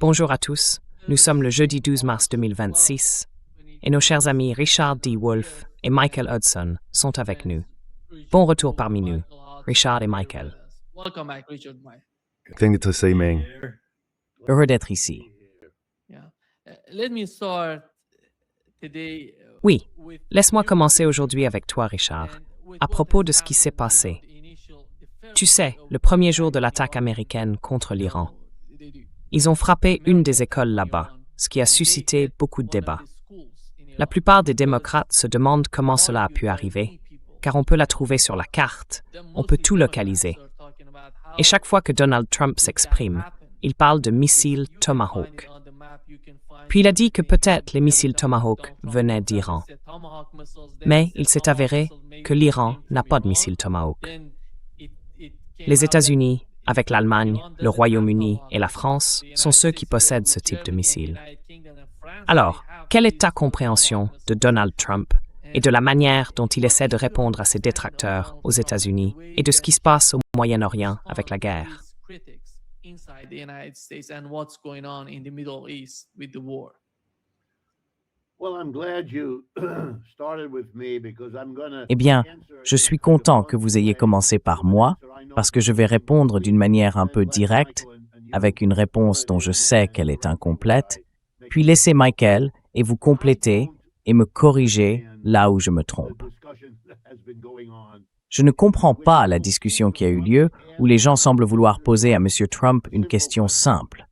Bonjour à tous, nous sommes le jeudi 12 mars 2026 et nos chers amis Richard D. Wolff et Michael Hudson sont avec nous. Bon retour parmi nous, Richard et Michael. Thing to say, Ming. Heureux d'être ici. Oui, laisse-moi commencer aujourd'hui avec toi, Richard, à propos de ce qui s'est passé. Tu sais, le premier jour de l'attaque américaine contre l'Iran. Ils ont frappé une des écoles là-bas, ce qui a suscité beaucoup de débats. La plupart des démocrates se demandent comment cela a pu arriver, car on peut la trouver sur la carte, on peut tout localiser. Et chaque fois que Donald Trump s'exprime, il parle de missiles Tomahawk. Puis il a dit que peut-être les missiles Tomahawk venaient d'Iran. Mais il s'est avéré que l'Iran n'a pas de missiles Tomahawk. Les États-Unis, avec l'Allemagne, le Royaume-Uni et la France, sont ceux qui possèdent ce type de missiles. Alors, quelle est ta compréhension de Donald Trump et de la manière dont il essaie de répondre à ses détracteurs aux États-Unis et de ce qui se passe au Moyen-Orient avec la guerre? Eh bien, je suis content que vous ayez commencé par moi, parce que je vais répondre d'une manière un peu directe, avec une réponse dont je sais qu'elle est incomplète, puis laisser Michael et vous compléter et me corriger là où je me trompe. Je ne comprends pas la discussion qui a eu lieu où les gens semblent vouloir poser à M. Trump une question simple.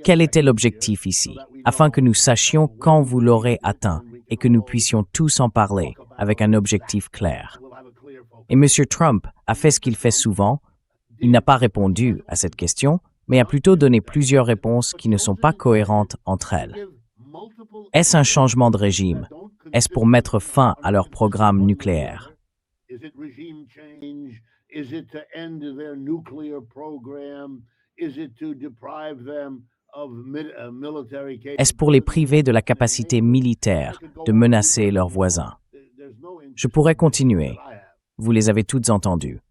Quel était l'objectif ici, afin que nous sachions quand vous l'aurez atteint et que nous puissions tous en parler avec un objectif clair? Et M. Trump a fait ce qu'il fait souvent. Il n'a pas répondu à cette question, mais a plutôt donné plusieurs réponses qui ne sont pas cohérentes entre elles. Est-ce un changement de régime? Est-ce pour mettre fin à leur programme nucléaire? Est-ce pour les priver de la capacité militaire de menacer leurs voisins? Je pourrais continuer. Vous les avez toutes entendues.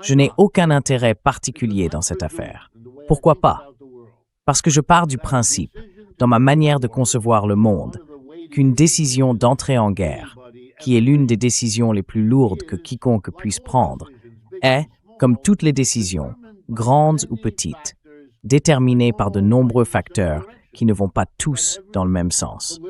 Je n'ai aucun intérêt particulier dans cette affaire. Pourquoi pas? Parce que je pars du principe, dans ma manière de concevoir le monde, qu'une décision d'entrer en guerre, qui est l'une des décisions les plus lourdes que quiconque puisse prendre, est, comme toutes les décisions, grandes ou petites, déterminée par de nombreux facteurs qui ne vont pas tous dans le même sens.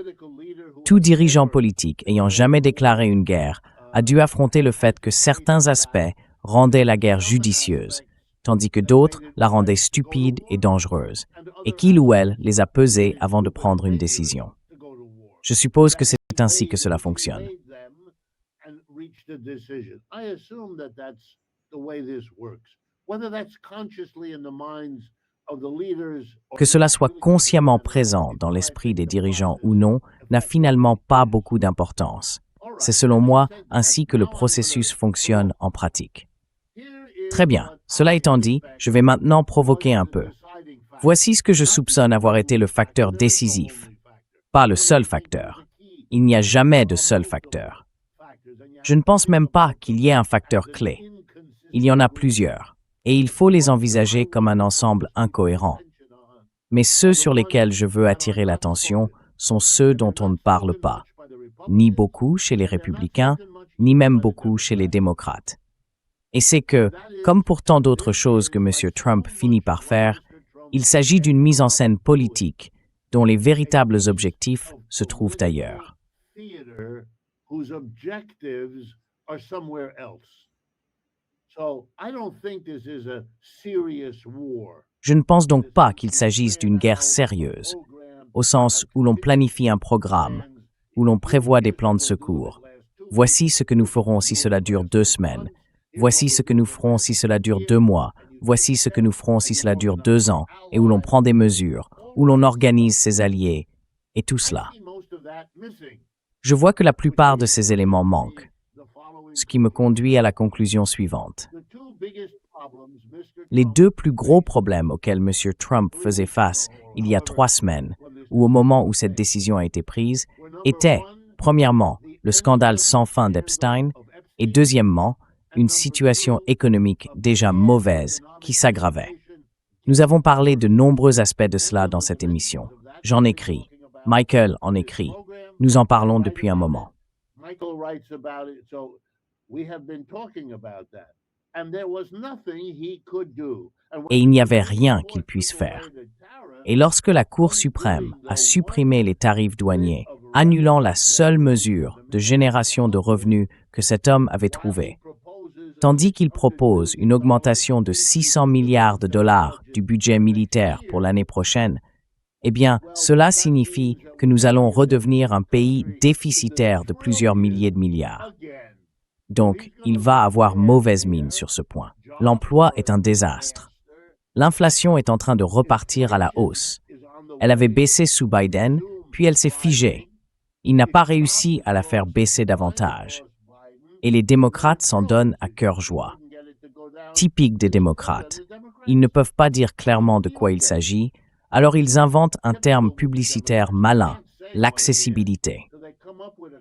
Tout dirigeant politique ayant jamais déclaré une guerre a dû affronter le fait que certains aspects rendaient la guerre judicieuse, tandis que d'autres la rendaient stupide et dangereuse, et qu'il ou elle les a pesés avant de prendre une décision. Je suppose que c'est ainsi que cela fonctionne. Que cela soit consciemment présent dans l'esprit des dirigeants ou non n'a finalement pas beaucoup d'importance. C'est selon moi ainsi que le processus fonctionne en pratique. Très bien, cela étant dit, je vais maintenant provoquer un peu. Voici ce que je soupçonne avoir été le facteur décisif. Pas le seul facteur. Il n'y a jamais de seul facteur. Je ne pense même pas qu'il y ait un facteur clé. Il y en a plusieurs, et il faut les envisager comme un ensemble incohérent. Mais ceux sur lesquels je veux attirer l'attention sont ceux dont on ne parle pas, ni beaucoup chez les républicains, ni même beaucoup chez les démocrates. Et c'est que, comme pour tant d'autres choses que M. Trump finit par faire, il s'agit d'une mise en scène politique dont les véritables objectifs se trouvent ailleurs. Je ne pense donc pas qu'il s'agisse d'une guerre sérieuse, au sens où l'on planifie un programme, où l'on prévoit des plans de secours. Voici ce que nous ferons si cela dure 2 semaines. Voici ce que nous ferons si cela dure 2 mois. Voici ce que nous ferons si cela dure 2 ans, et où l'on prend des mesures, où l'on organise ses alliés, et tout cela. Je vois que la plupart de ces éléments manquent, ce qui me conduit à la conclusion suivante. Les 2 plus gros problèmes auxquels M. Trump faisait face il y a 3 semaines, ou au moment où cette décision a été prise, étaient, premièrement, le scandale sans fin d'Epstein, et deuxièmement, une situation économique déjà mauvaise qui s'aggravait. Nous avons parlé de nombreux aspects de cela dans cette émission. J'en écris. Michael en écrit. Nous en parlons depuis un moment. Et il n'y avait rien qu'il puisse faire. Et lorsque la Cour suprême a supprimé les tarifs douaniers, annulant la seule mesure de génération de revenus que cet homme avait trouvée, tandis qu'il propose une augmentation de 600 milliards de dollars du budget militaire pour l'année prochaine, eh bien, cela signifie que nous allons redevenir un pays déficitaire de plusieurs milliers de milliards. Donc, il va avoir mauvaise mine sur ce point. L'emploi est un désastre. L'inflation est en train de repartir à la hausse. Elle avait baissé sous Biden, puis elle s'est figée. Il n'a pas réussi à la faire baisser davantage. Et les démocrates s'en donnent à cœur joie. Typique des démocrates. Ils ne peuvent pas dire clairement de quoi il s'agit, alors ils inventent un terme publicitaire malin, l'accessibilité.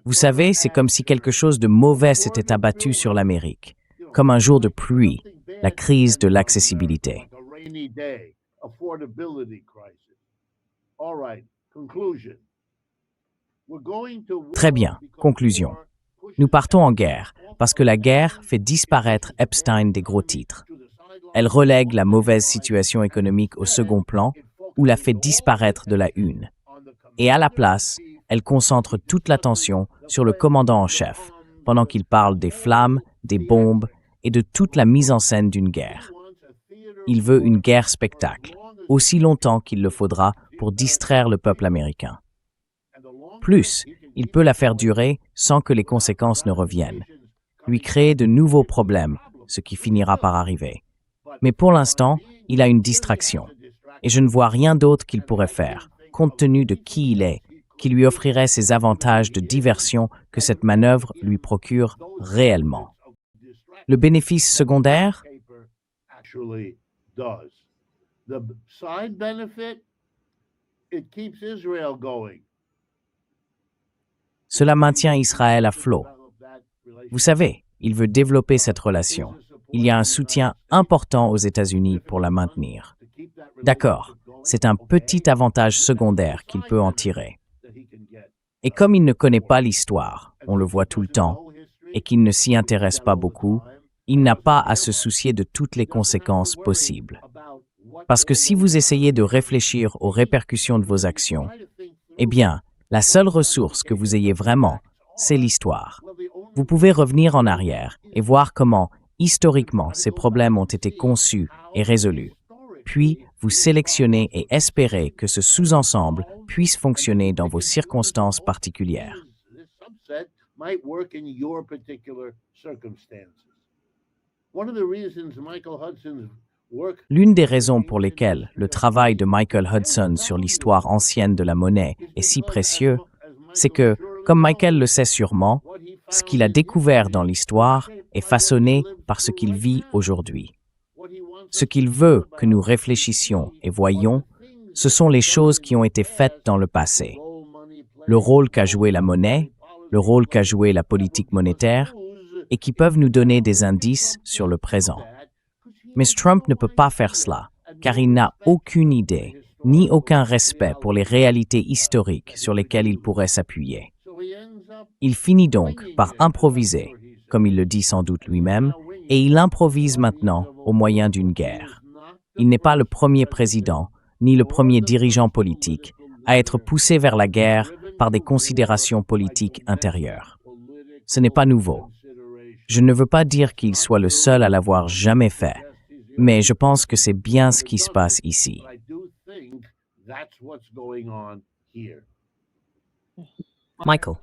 Vous savez, c'est comme si quelque chose de mauvais s'était abattu sur l'Amérique, comme un jour de pluie, la crise de l'accessibilité. Très bien, conclusion. Nous partons en guerre, parce que la guerre fait disparaître Epstein des gros titres. Elle relègue la mauvaise situation économique au second plan, ou la fait disparaître de la une. Et à la place, elle concentre toute l'attention sur le commandant en chef, pendant qu'il parle des flammes, des bombes et de toute la mise en scène d'une guerre. Il veut une guerre spectacle, aussi longtemps qu'il le faudra pour distraire le peuple américain. Plus, il peut la faire durer sans que les conséquences ne reviennent, lui créer de nouveaux problèmes, ce qui finira par arriver. Mais pour l'instant, il a une distraction, et je ne vois rien d'autre qu'il pourrait faire, compte tenu de qui il est, qui lui offrirait ces avantages de diversion que cette manœuvre lui procure réellement. Le bénéfice secondaire? Cela maintient Israël à flot. Vous savez, il veut développer cette relation. Il y a un soutien important aux États-Unis pour la maintenir. D'accord, c'est un petit avantage secondaire qu'il peut en tirer. Et comme il ne connaît pas l'histoire, on le voit tout le temps, et qu'il ne s'y intéresse pas beaucoup, il n'a pas à se soucier de toutes les conséquences possibles. Parce que si vous essayez de réfléchir aux répercussions de vos actions, eh bien, la seule ressource que vous ayez vraiment, c'est l'histoire. Vous pouvez revenir en arrière et voir comment, historiquement, ces problèmes ont été conçus et résolus. Puis, vous sélectionnez et espérez que ce sous-ensemble puisse fonctionner dans vos circonstances particulières. L'une des raisons pour lesquelles le travail de Michael Hudson sur l'histoire ancienne de la monnaie est si précieux, c'est que, comme Michael le sait sûrement, ce qu'il a découvert dans l'histoire est façonné par ce qu'il vit aujourd'hui. Ce qu'il veut que nous réfléchissions et voyions, ce sont les choses qui ont été faites dans le passé. Le rôle qu'a joué la monnaie, le rôle qu'a joué la politique monétaire, et qui peuvent nous donner des indices sur le présent. Mais Trump ne peut pas faire cela, car il n'a aucune idée, ni aucun respect pour les réalités historiques sur lesquelles il pourrait s'appuyer. Il finit donc par improviser, comme il le dit sans doute lui-même, et il improvise maintenant au moyen d'une guerre. Il n'est pas le premier président, ni le premier dirigeant politique, à être poussé vers la guerre par des considérations politiques intérieures. Ce n'est pas nouveau. Je ne veux pas dire qu'il soit le seul à l'avoir jamais fait, mais je pense que c'est bien ce qui se passe ici. Michael.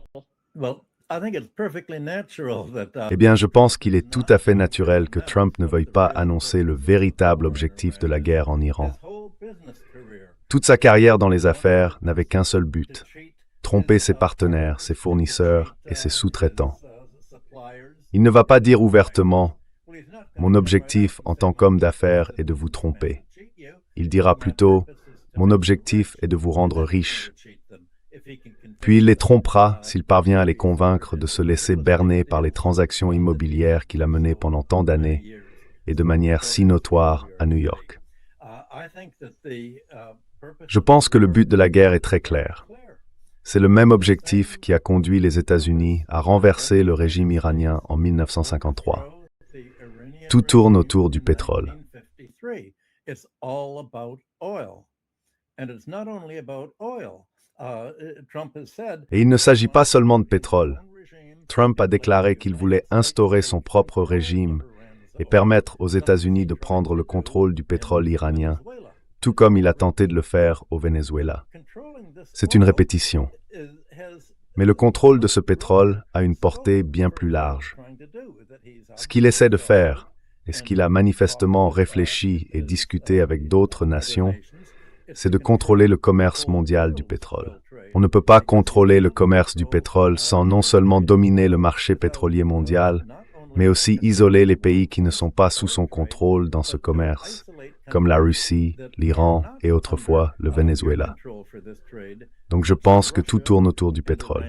Eh bien, je pense qu'il est tout à fait naturel que Trump ne veuille pas annoncer le véritable objectif de la guerre en Iran. Toute sa carrière dans les affaires n'avait qu'un seul but, tromper ses partenaires, ses fournisseurs et ses sous-traitants. Il ne va pas dire ouvertement « Mon objectif en tant qu'homme d'affaires est de vous tromper ». Il dira plutôt « Mon objectif est de vous rendre riches ». Puis il les trompera s'il parvient à les convaincre de se laisser berner par les transactions immobilières qu'il a menées pendant tant d'années et de manière si notoire à New York. Je pense que le but de la guerre est très clair. C'est le même objectif qui a conduit les États-Unis à renverser le régime iranien en 1953. Tout tourne autour du pétrole. Et il ne s'agit pas seulement de pétrole. Trump a déclaré qu'il voulait instaurer son propre régime et permettre aux États-Unis de prendre le contrôle du pétrole iranien, tout comme il a tenté de le faire au Venezuela. C'est une répétition. Mais le contrôle de ce pétrole a une portée bien plus large. Ce qu'il essaie de faire, et ce qu'il a manifestement réfléchi et discuté avec d'autres nations, c'est de contrôler le commerce mondial du pétrole. On ne peut pas contrôler le commerce du pétrole sans non seulement dominer le marché pétrolier mondial, mais aussi isoler les pays qui ne sont pas sous son contrôle dans ce commerce, comme la Russie, l'Iran et autrefois le Venezuela. Donc je pense que tout tourne autour du pétrole.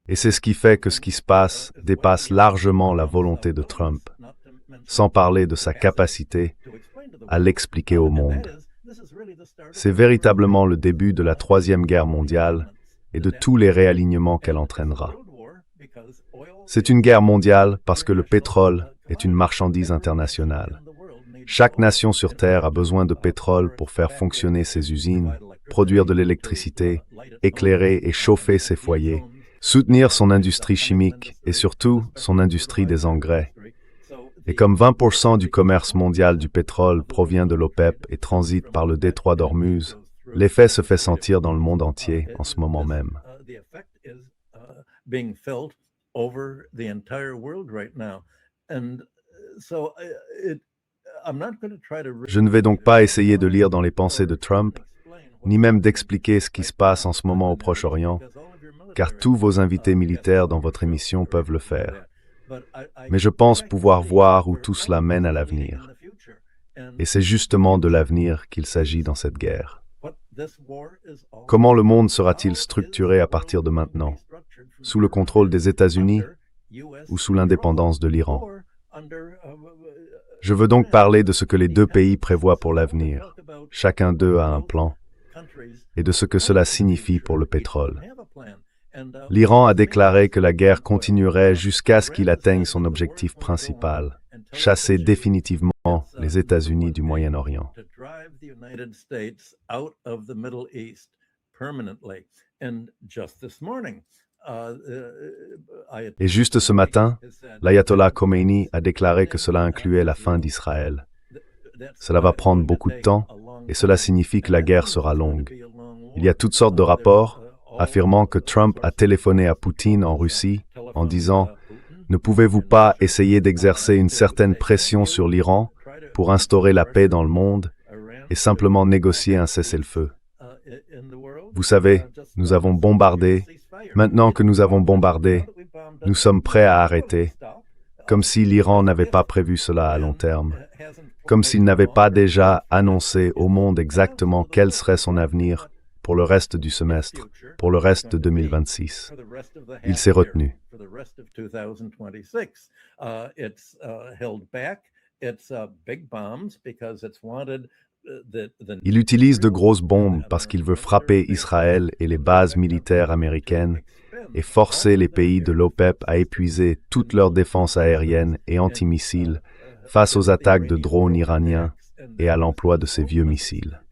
Et c'est ce qui fait que ce qui se passe dépasse largement la volonté de Trump, sans parler de sa capacité à l'expliquer au monde. C'est véritablement le début de la Troisième Guerre mondiale et de tous les réalignements qu'elle entraînera. C'est une guerre mondiale parce que le pétrole est une marchandise internationale. Chaque nation sur Terre a besoin de pétrole pour faire fonctionner ses usines, produire de l'électricité, éclairer et chauffer ses foyers, soutenir son industrie chimique et surtout son industrie des engrais. Et comme 20% du commerce mondial du pétrole provient de l'OPEP et transite par le détroit d'Ormuz, l'effet se fait sentir dans le monde entier en ce moment même. Je ne vais donc pas essayer de lire dans les pensées de Trump, ni même d'expliquer ce qui se passe en ce moment au Proche-Orient, car tous vos invités militaires dans votre émission peuvent le faire. Mais je pense pouvoir voir où tout cela mène à l'avenir. Et c'est justement de l'avenir qu'il s'agit dans cette guerre. Comment le monde sera-t-il structuré à partir de maintenant? Sous le contrôle des États-Unis ou sous l'indépendance de l'Iran? Je veux donc parler de ce que les deux pays prévoient pour l'avenir. Chacun d'eux a un plan, et de ce que cela signifie pour le pétrole. L'Iran a déclaré que la guerre continuerait jusqu'à ce qu'il atteigne son objectif principal, chasser définitivement les États-Unis du Moyen-Orient. Et juste ce matin, l'ayatollah Khomeini a déclaré que cela incluait la fin d'Israël. Cela va prendre beaucoup de temps, et cela signifie que la guerre sera longue. Il y a toutes sortes de rapports affirmant que Trump a téléphoné à Poutine en Russie en disant « Ne pouvez-vous pas essayer d'exercer une certaine pression sur l'Iran pour instaurer la paix dans le monde et simplement négocier un cessez-le-feu? Vous savez, nous avons bombardé. Maintenant que nous avons bombardé, nous sommes prêts à arrêter, comme si l'Iran n'avait pas prévu cela à long terme, comme s'il n'avait pas déjà annoncé au monde exactement quel serait son avenir pour le reste du semestre, pour le reste de 2026. Il s'est retenu. Il utilise de grosses bombes parce qu'il veut frapper Israël et les bases militaires américaines et forcer les pays de l'OPEP à épuiser toute leur défense aérienne et antimissiles face aux attaques de drones iraniens et à l'emploi de ces vieux missiles.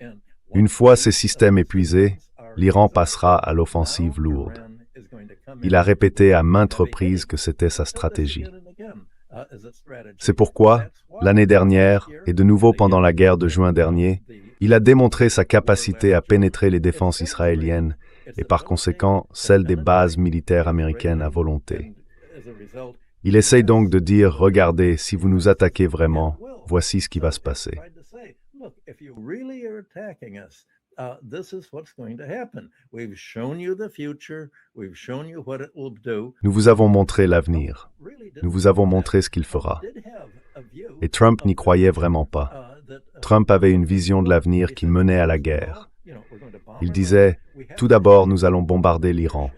Une fois ces systèmes épuisés, l'Iran passera à l'offensive lourde. Il a répété à maintes reprises que c'était sa stratégie. C'est pourquoi, l'année dernière, et de nouveau pendant la guerre de juin dernier, il a démontré sa capacité à pénétrer les défenses israéliennes et par conséquent celles des bases militaires américaines à volonté. Il essaye donc de dire « Regardez, si vous nous attaquez vraiment, voici ce qui va se passer ». Nous vous avons montré l'avenir. Nous vous avons montré ce qu'il fera. Et Trump n'y croyait vraiment pas. Trump avait une vision de l'avenir qui menait à la guerre. Il disait, tout d'abord, nous allons bombarder l'Iran.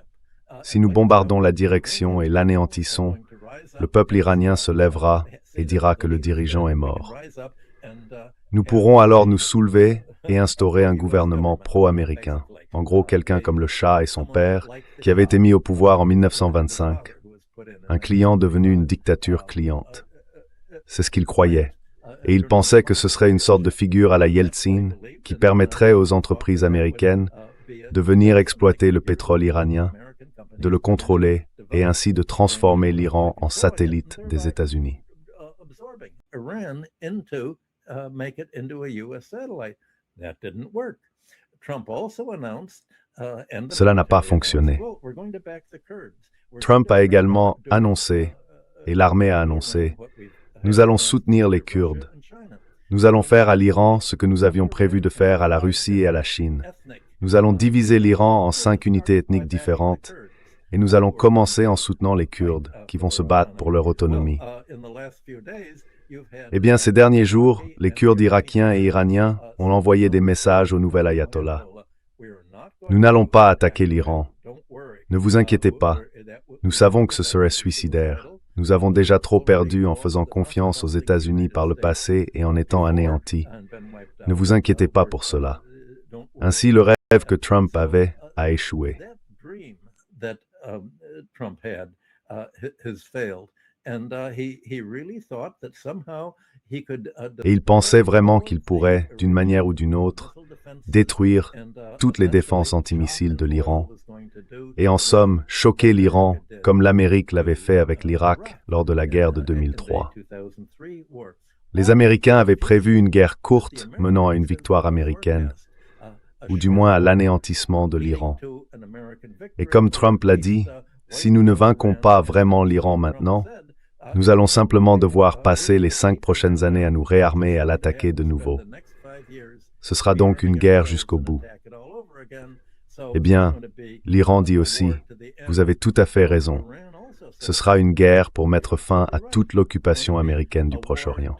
Si nous bombardons la direction et l'anéantissons, le peuple iranien se lèvera et dira que le dirigeant est mort. Nous pourrons alors nous soulever et instaurer un gouvernement pro-américain. En gros, quelqu'un comme le Shah et son père, qui avait été mis au pouvoir en 1925. Un client devenu une dictature cliente. C'est ce qu'il croyait. Et il pensait que ce serait une sorte de figure à la Yeltsin qui permettrait aux entreprises américaines de venir exploiter le pétrole iranien, de le contrôler et ainsi de transformer l'Iran en satellite des États-Unis. Cela n'a pas fonctionné. Trump a également annoncé, et l'armée a annoncé, nous allons soutenir les Kurdes. Nous allons faire à l'Iran ce que nous avions prévu de faire à la Russie et à la Chine. Nous allons diviser l'Iran en 5 unités ethniques différentes et nous allons commencer en soutenant les Kurdes qui vont se battre pour leur autonomie. Eh bien, ces derniers jours, les Kurdes irakiens et iraniens ont envoyé des messages au nouvel ayatollah. Nous n'allons pas attaquer l'Iran. Ne vous inquiétez pas. Nous savons que ce serait suicidaire. Nous avons déjà trop perdu en faisant confiance aux États-Unis par le passé et en étant anéantis. Ne vous inquiétez pas pour cela. Ainsi, le rêve que Trump avait a échoué. Et il pensait vraiment qu'il pourrait, d'une manière ou d'une autre, détruire toutes les défenses antimissiles de l'Iran et en somme choquer l'Iran comme l'Amérique l'avait fait avec l'Irak lors de la guerre de 2003. Les Américains avaient prévu une guerre courte menant à une victoire américaine, ou du moins à l'anéantissement de l'Iran. Et comme Trump l'a dit, si nous ne vainquons pas vraiment l'Iran maintenant, nous allons simplement devoir passer les 5 prochaines années à nous réarmer et à l'attaquer de nouveau. Ce sera donc une guerre jusqu'au bout. Eh bien, l'Iran dit aussi, vous avez tout à fait raison. Ce sera une guerre pour mettre fin à toute l'occupation américaine du Proche-Orient.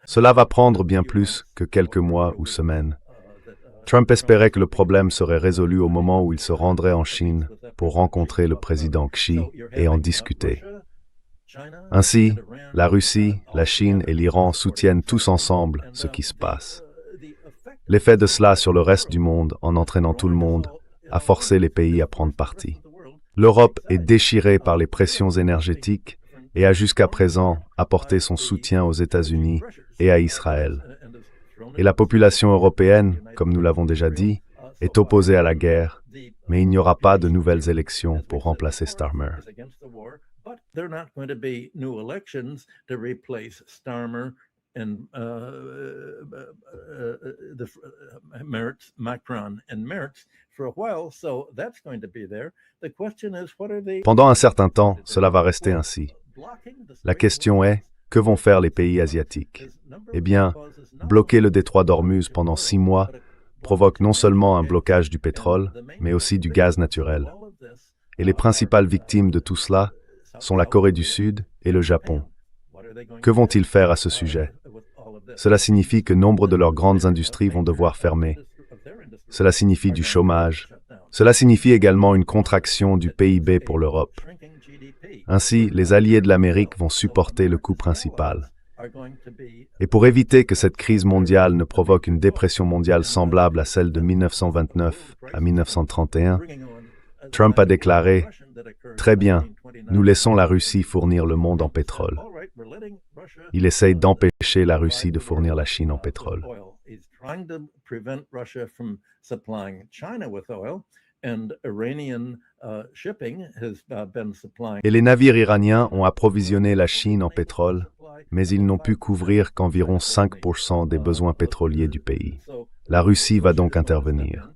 Cela va prendre bien plus que quelques mois ou semaines. Trump espérait que le problème serait résolu au moment où il se rendrait en Chine pour rencontrer le président Xi et en discuter. Ainsi, la Russie, la Chine et l'Iran soutiennent tous ensemble ce qui se passe. L'effet de cela sur le reste du monde, en entraînant tout le monde, a forcé les pays à prendre parti. L'Europe est déchirée par les pressions énergétiques et a jusqu'à présent apporté son soutien aux États-Unis et à Israël. Et la population européenne, comme nous l'avons déjà dit, est opposée à la guerre, mais il n'y aura pas de nouvelles élections pour remplacer Starmer. Pendant un certain temps, cela va rester ainsi. La question est, que vont faire les pays asiatiques? Eh bien, bloquer le détroit d'Ormuz pendant 6 mois provoque non seulement un blocage du pétrole, mais aussi du gaz naturel. Et les principales victimes de tout cela sont la Corée du Sud et le Japon. Que vont-ils faire à ce sujet? Cela signifie que nombre de leurs grandes industries vont devoir fermer. Cela signifie du chômage. Cela signifie également une contraction du PIB pour l'Europe. Ainsi, les alliés de l'Amérique vont supporter le coût principal. Et pour éviter que cette crise mondiale ne provoque une dépression mondiale semblable à celle de 1929 à 1931, Trump a déclaré « Très bien, nous laissons la Russie fournir le monde en pétrole. » Il essaye d'empêcher la Russie de fournir la Chine en pétrole. Et les navires iraniens ont approvisionné la Chine en pétrole, mais ils n'ont pu couvrir qu'environ 5% des besoins pétroliers du pays. La Russie va donc intervenir.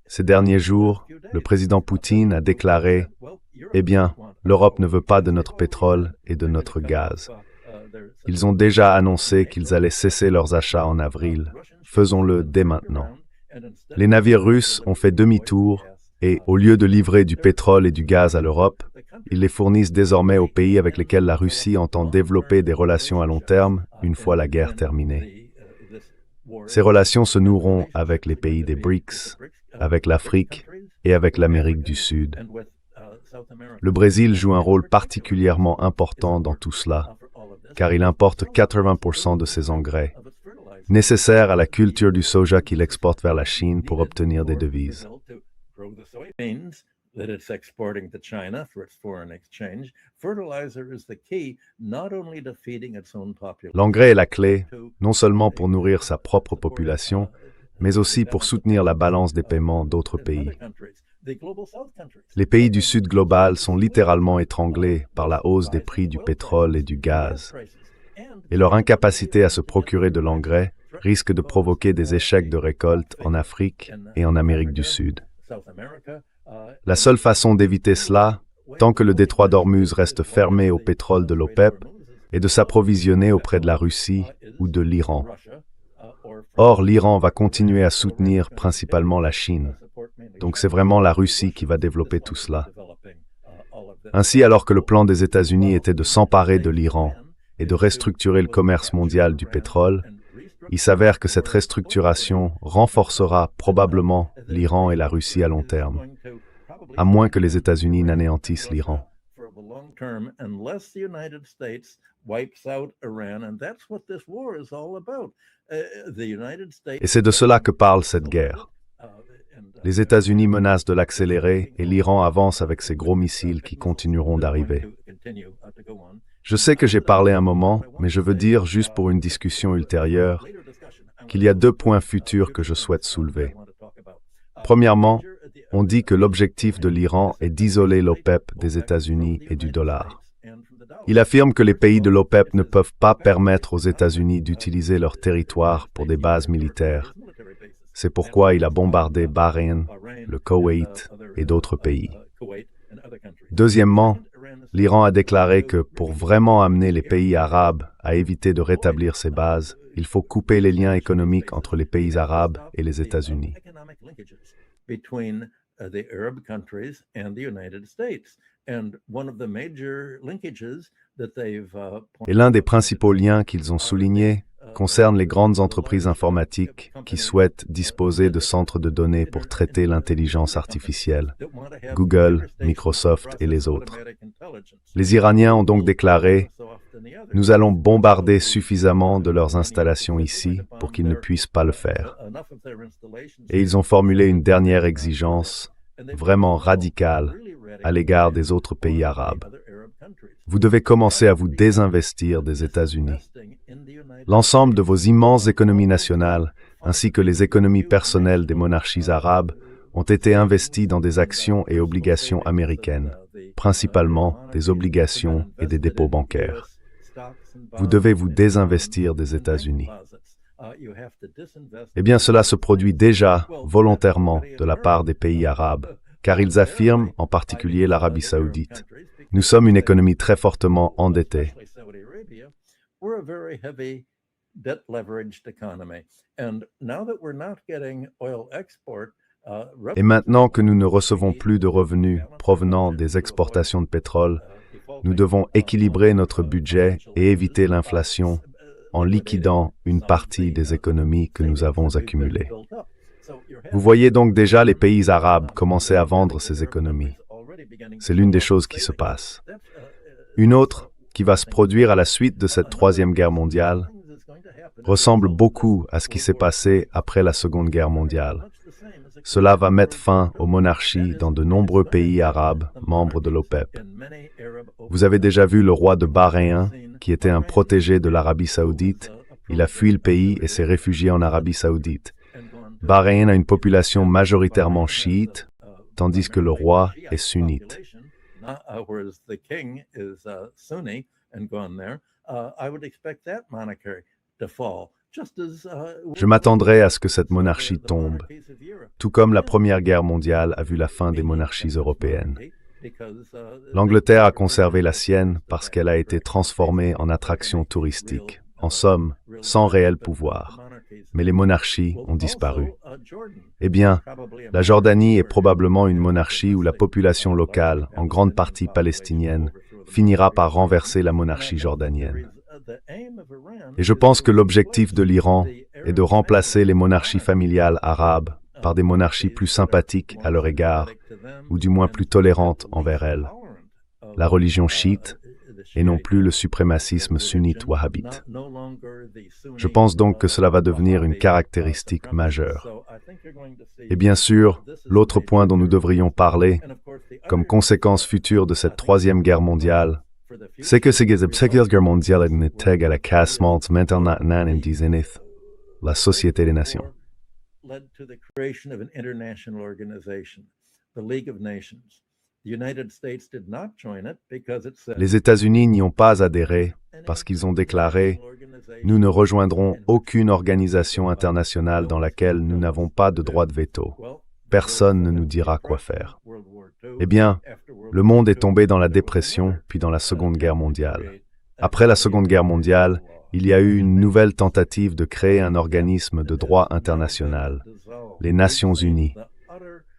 Ces derniers jours, le président Poutine a déclaré « Eh bien, l'Europe ne veut pas de notre pétrole et de notre gaz. » Ils ont déjà annoncé qu'ils allaient cesser leurs achats en avril. Faisons-le dès maintenant. Les navires russes ont fait demi-tour Et, au lieu de livrer du pétrole et du gaz à l'Europe, ils les fournissent désormais aux pays avec lesquels la Russie entend développer des relations à long terme une fois la guerre terminée. Ces relations se noueront avec les pays des BRICS, avec l'Afrique et avec l'Amérique du Sud. Le Brésil joue un rôle particulièrement important dans tout cela, car il importe 80% de ses engrais, nécessaires à la culture du soja qu'il exporte vers la Chine pour obtenir des devises. L'engrais est la clé, non seulement pour nourrir sa propre population, mais aussi pour soutenir la balance des paiements d'autres pays. Les pays du Sud global sont littéralement étranglés par la hausse des prix du pétrole et du gaz, et leur incapacité à se procurer de l'engrais risque de provoquer des échecs de récolte en Afrique et en Amérique du Sud. La seule façon d'éviter cela, tant que le détroit d'Ormuz reste fermé au pétrole de l'OPEP, est de s'approvisionner auprès de la Russie ou de l'Iran. Or, l'Iran va continuer à soutenir principalement la Chine. Donc c'est vraiment la Russie qui va développer tout cela. Ainsi, alors que le plan des États-Unis était de s'emparer de l'Iran et de restructurer le commerce mondial du pétrole, il s'avère que cette restructuration renforcera probablement l'Iran et la Russie à long terme, à moins que les États-Unis n'anéantissent l'Iran. Et c'est de cela que parle cette guerre. Les États-Unis menacent de l'accélérer et l'Iran avance avec ses gros missiles qui continueront d'arriver. Je sais que j'ai parlé un moment, mais je veux dire, juste pour une discussion ultérieure, qu'il y a 2 points futurs que je souhaite soulever. Premièrement, on dit que l'objectif de l'Iran est d'isoler l'OPEP des États-Unis et du dollar. Il affirme que les pays de l'OPEP ne peuvent pas permettre aux États-Unis d'utiliser leur territoire pour des bases militaires. C'est pourquoi il a bombardé Bahreïn, le Koweït et d'autres pays. Deuxièmement, l'Iran a déclaré que pour vraiment amener les pays arabes à éviter de rétablir ces bases, il faut couper les liens économiques entre les pays arabes et les États-Unis. Et l'un des principaux liens qu'ils ont soulignés concerne les grandes entreprises informatiques qui souhaitent disposer de centres de données pour traiter l'intelligence artificielle, Google, Microsoft et les autres. Les Iraniens ont donc déclaré « Nous allons bombarder suffisamment de leurs installations ici pour qu'ils ne puissent pas le faire. » Et ils ont formulé une dernière exigence, vraiment radicale, à l'égard des autres pays arabes. Vous devez commencer à vous désinvestir des États-Unis. L'ensemble de vos immenses économies nationales, ainsi que les économies personnelles des monarchies arabes, ont été investies dans des actions et obligations américaines, principalement des obligations et des dépôts bancaires. Vous devez vous désinvestir des États-Unis. Eh bien, cela se produit déjà volontairement de la part des pays arabes, car ils affirment, en particulier l'Arabie saoudite, « Nous sommes une économie très fortement endettée. » Et maintenant que nous ne recevons plus de revenus provenant des exportations de pétrole, nous devons équilibrer notre budget et éviter l'inflation en liquidant une partie des économies que nous avons accumulées. Vous voyez donc déjà les pays arabes commencer à vendre ces économies. C'est l'une des choses qui se passe. Une autre, qui va se produire à la suite de cette Troisième Guerre mondiale, ressemble beaucoup à ce qui s'est passé après la Seconde Guerre mondiale. Cela va mettre fin aux monarchies dans de nombreux pays arabes, membres de l'OPEP. Vous avez déjà vu le roi de Bahreïn, qui était un protégé de l'Arabie saoudite. Il a fui le pays et s'est réfugié en Arabie saoudite. Bahreïn a une population majoritairement chiite, tandis que le roi est sunnite. Je m'attendrai à ce que cette monarchie tombe, tout comme la Première Guerre mondiale a vu la fin des monarchies européennes. L'Angleterre a conservé la sienne parce qu'elle a été transformée en attraction touristique, en somme, sans réel pouvoir. mais les monarchies ont disparu. Eh bien, la Jordanie est probablement une monarchie où la population locale, en grande partie palestinienne, finira par renverser la monarchie jordanienne. Et je pense que l'objectif de l'Iran est de remplacer les monarchies familiales arabes par des monarchies plus sympathiques à leur égard, ou du moins plus tolérantes envers elles. La religion chiite, et non plus le suprémacisme sunnite wahhabite. Je pense donc que cela va devenir une caractéristique majeure. Et bien sûr, l'autre point dont nous devrions parler, comme conséquence future de cette troisième guerre mondiale, c'est que cette guerre mondiale est à la cassement maintenant la Société des Nations. Les États-Unis n'y ont pas adhéré parce qu'ils ont déclaré « Nous ne rejoindrons aucune organisation internationale dans laquelle nous n'avons pas de droit de veto. Personne ne nous dira quoi faire. » Eh bien, le monde est tombé dans la dépression puis dans la Seconde Guerre mondiale. Après la Seconde Guerre mondiale, il y a eu une nouvelle tentative de créer un organisme de droit international, les Nations Unies.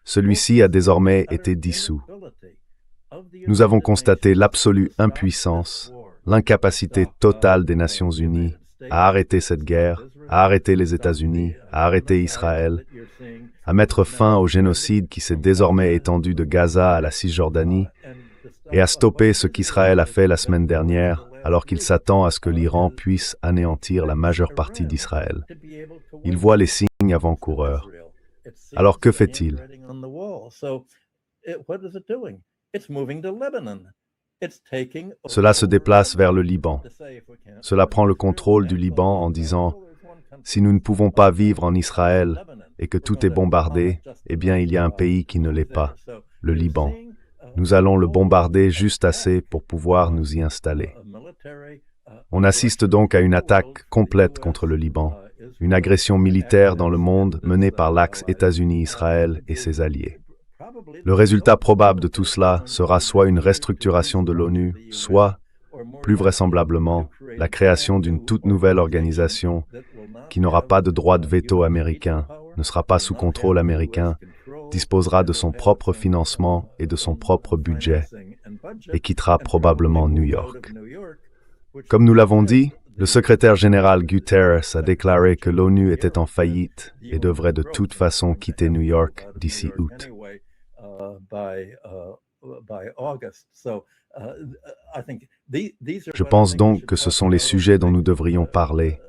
Celui-ci a désormais été dissous. Nous avons constaté l'absolue impuissance, l'incapacité totale des Nations Unies à arrêter cette guerre, à arrêter les États-Unis, à arrêter Israël, à mettre fin au génocide qui s'est désormais étendu de Gaza à la Cisjordanie et à stopper ce qu'Israël a fait la semaine dernière alors qu'il s'attend à ce que l'Iran puisse anéantir la majeure partie d'Israël. Il voit les signes avant-coureurs. Alors que fait-il? Cela se déplace vers le Liban. Cela prend le contrôle du Liban en disant « Si nous ne pouvons pas vivre en Israël et que tout est bombardé, eh bien il y a un pays qui ne l'est pas, le Liban. Nous allons le bombarder juste assez pour pouvoir nous y installer. » On assiste donc à une attaque complète contre le Liban, une agression militaire dans le monde menée par l'axe États-Unis-Israël et ses alliés. Le résultat probable de tout cela sera soit une restructuration de l'ONU, soit, plus vraisemblablement, la création d'une toute nouvelle organisation qui n'aura pas de droit de veto américain, ne sera pas sous contrôle américain, disposera de son propre financement et de son propre budget, et quittera probablement New York. Comme nous l'avons dit, le secrétaire général Guterres a déclaré que l'ONU était en faillite et devrait de toute façon quitter New York d'ici août. Je pense donc que ce sont les sujets dont nous devrions parler,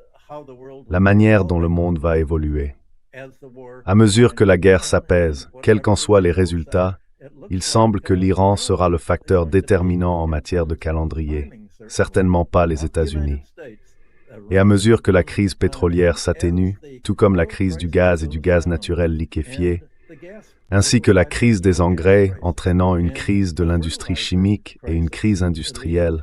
la manière dont le monde va évoluer. À mesure que la guerre s'apaise, quels qu'en soient les résultats, il semble que l'Iran sera le facteur déterminant en matière de calendrier, certainement pas les États-Unis. Et à mesure que la crise pétrolière s'atténue, tout comme la crise du gaz et du gaz naturel liquéfié, ainsi que la crise des engrais entraînant une crise de l'industrie chimique et une crise industrielle,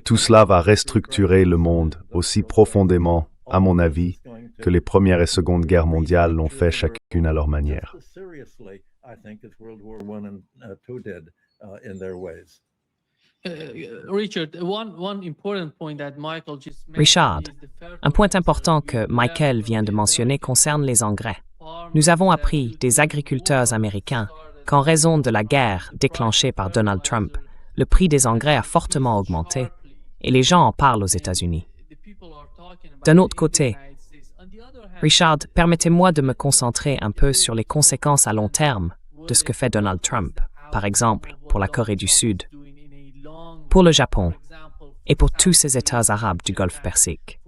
tout cela va restructurer le monde aussi profondément, à mon avis, que les Premières et Secondes Guerres mondiales l'ont fait chacune à leur manière. Richard, un point important que Michael vient de mentionner concerne les engrais. Nous avons appris des agriculteurs américains qu'en raison de la guerre déclenchée par Donald Trump, le prix des engrais a fortement augmenté et les gens en parlent aux États-Unis. D'un autre côté, Richard, permettez-moi de me concentrer un peu sur les conséquences à long terme de ce que fait Donald Trump, par exemple pour la Corée du Sud, pour le Japon et pour tous ces États arabes du Golfe Persique.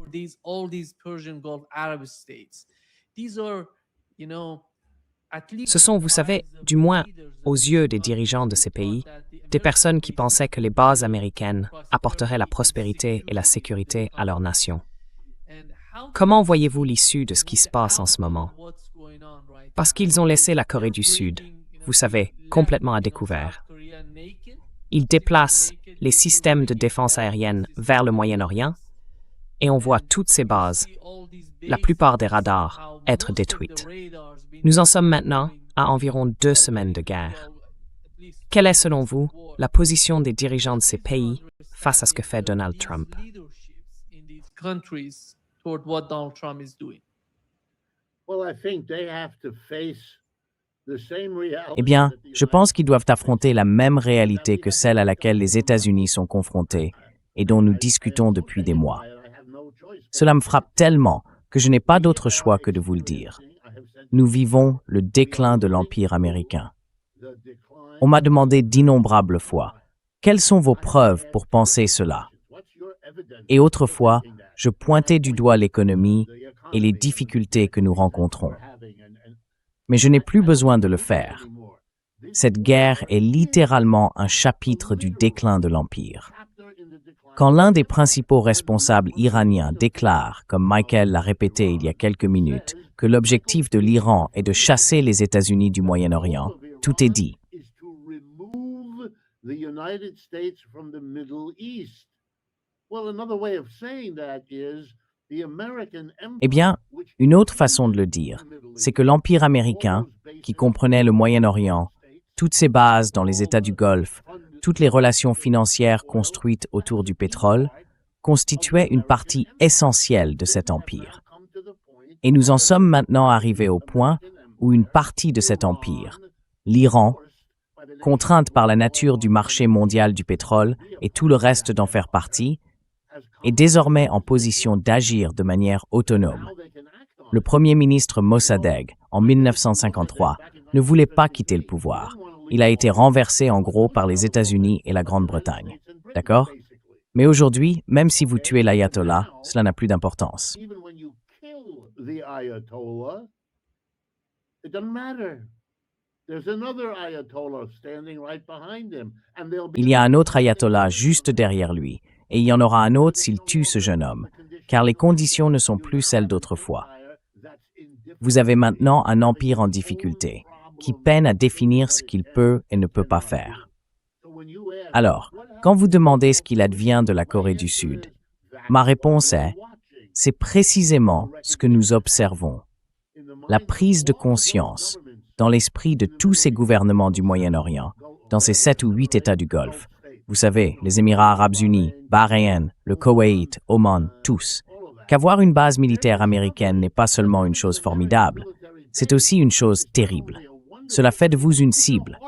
Ce sont, vous savez, du moins aux yeux des dirigeants de ces pays, des personnes qui pensaient que les bases américaines apporteraient la prospérité et la sécurité à leur nation. Comment voyez-vous l'issue de ce qui se passe en ce moment? Parce qu'ils ont laissé la Corée du Sud, vous savez, complètement à découvert. Ils déplacent les systèmes de défense aérienne vers le Moyen-Orient et on voit toutes ces bases, la plupart des radars, être détruites. Nous en sommes maintenant à environ 2 semaines de guerre. Quelle est, selon vous, la position des dirigeants de ces pays face à ce que fait Donald Trump? Eh bien, je pense qu'ils doivent affronter la même réalité que celle à laquelle les États-Unis sont confrontés et dont nous discutons depuis des mois. Cela me frappe tellement que je n'ai pas d'autre choix que de vous le dire. Nous vivons le déclin de l'Empire américain. On m'a demandé d'innombrables fois, quelles sont vos preuves pour penser cela? Et autrefois, je pointais du doigt l'économie et les difficultés que nous rencontrons. Mais je n'ai plus besoin de le faire. Cette guerre est littéralement un chapitre du déclin de l'Empire. Quand l'un des principaux responsables iraniens déclare, comme Michael l'a répété il y a quelques minutes, que l'objectif de l'Iran est de chasser les États-Unis du Moyen-Orient, tout est dit. Eh bien, une autre façon de le dire, c'est que l'Empire américain, qui comprenait le Moyen-Orient, toutes ses bases dans les États du Golfe, toutes les relations financières construites autour du pétrole, constituait une partie essentielle de cet empire. Et nous en sommes maintenant arrivés au point où une partie de cet empire, l'Iran, contrainte par la nature du marché mondial du pétrole et tout le reste d'en faire partie, est désormais en position d'agir de manière autonome. Le premier ministre Mossadegh, en 1953, ne voulait pas quitter le pouvoir. Il a été renversé en gros par les États-Unis et la Grande-Bretagne. D'accord? Mais aujourd'hui, même si vous tuez l'ayatollah, cela n'a plus d'importance. Il y a un autre ayatollah juste derrière lui, et il y en aura un autre s'il tue ce jeune homme, car les conditions ne sont plus celles d'autrefois. Vous avez maintenant un empire en difficulté, qui peine à définir ce qu'il peut et ne peut pas faire. Alors, quand vous demandez ce qu'il advient de la Corée du Sud, ma réponse est, c'est précisément ce que nous observons. La prise de conscience, dans l'esprit de tous ces gouvernements du Moyen-Orient, dans ces 7 ou 8 États du Golfe, vous savez, les Émirats arabes unis, Bahreïn, le Koweït, Oman, tous, qu'avoir une base militaire américaine n'est pas seulement une chose formidable, c'est aussi une chose terrible. Cela fait de vous une cible.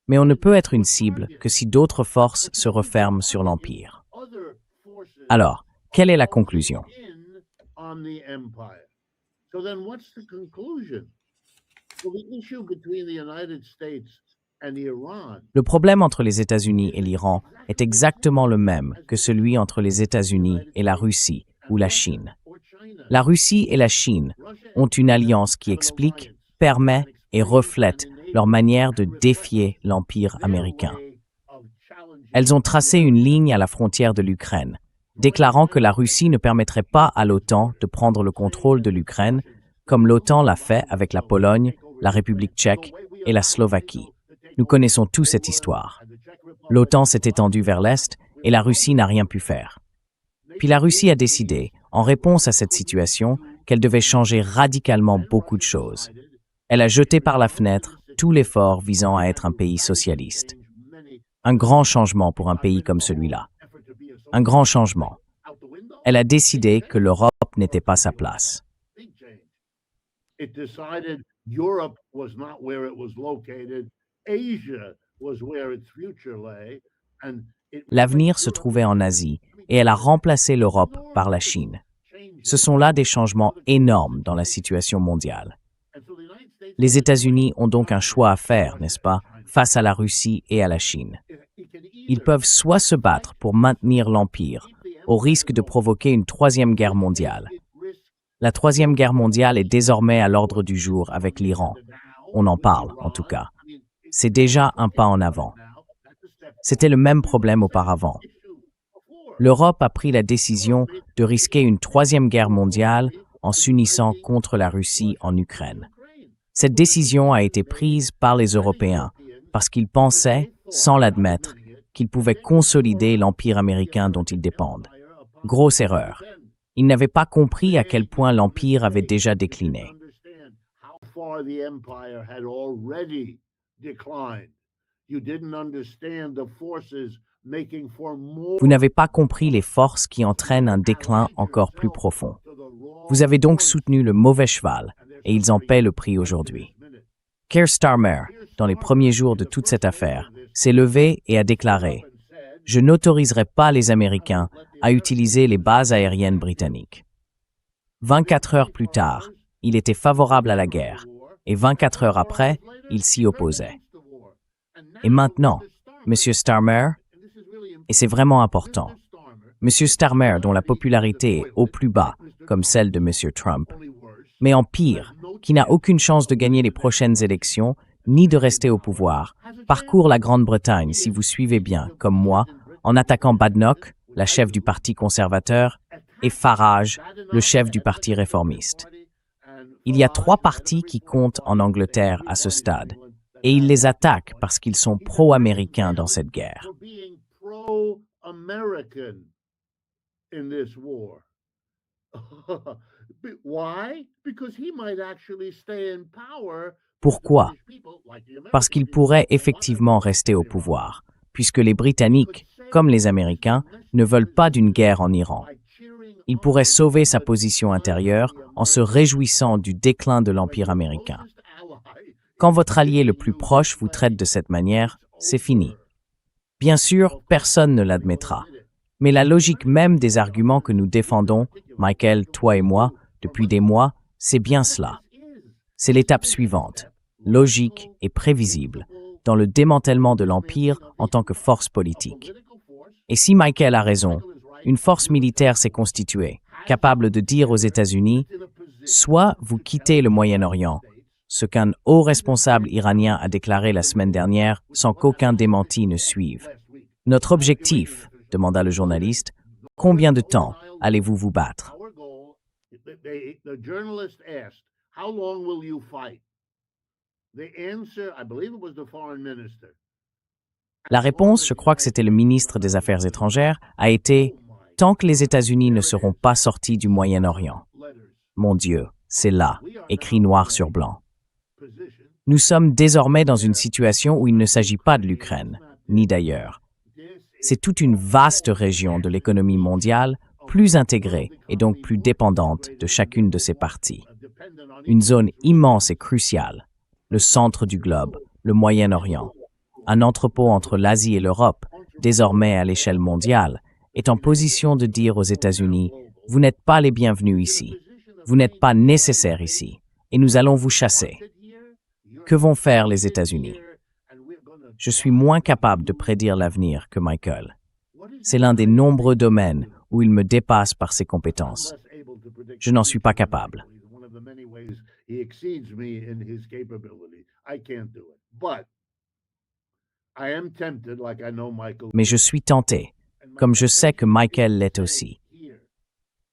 Mais on ne peut être une cible que si d'autres forces se referment sur l'Empire. Alors, quelle est la conclusion? Le problème entre les États-Unis et l'Iran est exactement le même que celui entre les États-Unis et la Russie ou la Chine. La Russie et la Chine ont une alliance qui explique, permet et reflète leur manière de défier l'Empire américain. Elles ont tracé une ligne à la frontière de l'Ukraine, déclarant que la Russie ne permettrait pas à l'OTAN de prendre le contrôle de l'Ukraine, comme l'OTAN l'a fait avec la Pologne, la République tchèque et la Slovaquie. Nous connaissons tous cette histoire. L'OTAN s'est étendue vers l'Est et la Russie n'a rien pu faire. Puis la Russie a décidé, en réponse à cette situation, qu'elle devait changer radicalement beaucoup de choses. Elle a jeté par la fenêtre tout l'effort visant à être un pays socialiste. Un grand changement pour un pays comme celui-là. Un grand changement. Elle a décidé que l'Europe n'était pas sa place. L'avenir se trouvait en Asie et elle a remplacé l'Europe par la Chine. Ce sont là des changements énormes dans la situation mondiale. Les États-Unis ont donc un choix à faire, n'est-ce pas, face à la Russie et à la Chine. Ils peuvent soit se battre pour maintenir l'Empire, au risque de provoquer une troisième guerre mondiale. La troisième guerre mondiale est désormais à l'ordre du jour avec l'Iran. On en parle, en tout cas. C'est déjà un pas en avant. C'était le même problème auparavant. L'Europe a pris la décision de risquer une troisième guerre mondiale en s'unissant contre la Russie en Ukraine. Cette décision a été prise par les Européens parce qu'ils pensaient, sans l'admettre, qu'ils pouvaient consolider l'Empire américain dont ils dépendent. Grosse erreur. Ils n'avaient pas compris à quel point l'Empire avait déjà décliné. Vous n'avez pas compris les forces qui entraînent un déclin encore plus profond. Vous avez donc soutenu le mauvais cheval, et ils en paient le prix aujourd'hui. Keir Starmer, dans les premiers jours de toute cette affaire, s'est levé et a déclaré « Je n'autoriserai pas les Américains à utiliser les bases aériennes britanniques ». 24 heures plus tard, il était favorable à la guerre, et 24 heures après, il s'y opposait. Et maintenant, M. Starmer, et c'est vraiment important, M. Starmer, dont la popularité est au plus bas, comme celle de M. Trump, mais en pire, qui n'a aucune chance de gagner les prochaines élections, ni de rester au pouvoir, parcourt la Grande-Bretagne, si vous suivez bien, comme moi, en attaquant Badenoch, la chef du Parti conservateur, et Farage, le chef du Parti réformiste. Il y a 3 partis qui comptent en Angleterre à ce stade, et ils les attaquent parce qu'ils sont pro-américains dans cette guerre. Pourquoi? Parce qu'il pourrait effectivement rester au pouvoir, puisque les Britanniques, comme les Américains, ne veulent pas d'une guerre en Iran. Il pourrait sauver sa position intérieure en se réjouissant du déclin de l'Empire américain. Quand votre allié le plus proche vous traite de cette manière, c'est fini. Bien sûr, personne ne l'admettra. Mais la logique même des arguments que nous défendons, Michael, toi et moi, depuis des mois, c'est bien cela. C'est l'étape suivante, logique et prévisible, dans le démantèlement de l'Empire en tant que force politique. Et si Michael a raison, une force militaire s'est constituée, capable de dire aux États-Unis « Soit vous quittez le Moyen-Orient », ce qu'un haut responsable iranien a déclaré la semaine dernière sans qu'aucun démenti ne suive. « Notre objectif », demanda le journaliste, « combien de temps allez-vous vous battre ?» La réponse, je crois que c'était le ministre des Affaires étrangères, a été « Tant que les États-Unis ne seront pas sortis du Moyen-Orient. » Mon Dieu, c'est là, écrit noir sur blanc. Nous sommes désormais dans une situation où il ne s'agit pas de l'Ukraine, ni d'ailleurs. C'est toute une vaste région de l'économie mondiale, plus intégrée et donc plus dépendante de chacune de ses parties. Une zone immense et cruciale, le centre du globe, le Moyen-Orient. Un entrepôt entre l'Asie et l'Europe, désormais à l'échelle mondiale, est en position de dire aux États-Unis « Vous n'êtes pas les bienvenus ici, vous n'êtes pas nécessaires ici, et nous allons vous chasser. » Que vont faire les États-Unis? Je suis moins capable de prédire l'avenir que Michael. C'est l'un des nombreux domaines où il me dépasse par ses compétences. Je n'en suis pas capable. Mais je suis tenté, comme je sais que Michael l'est aussi.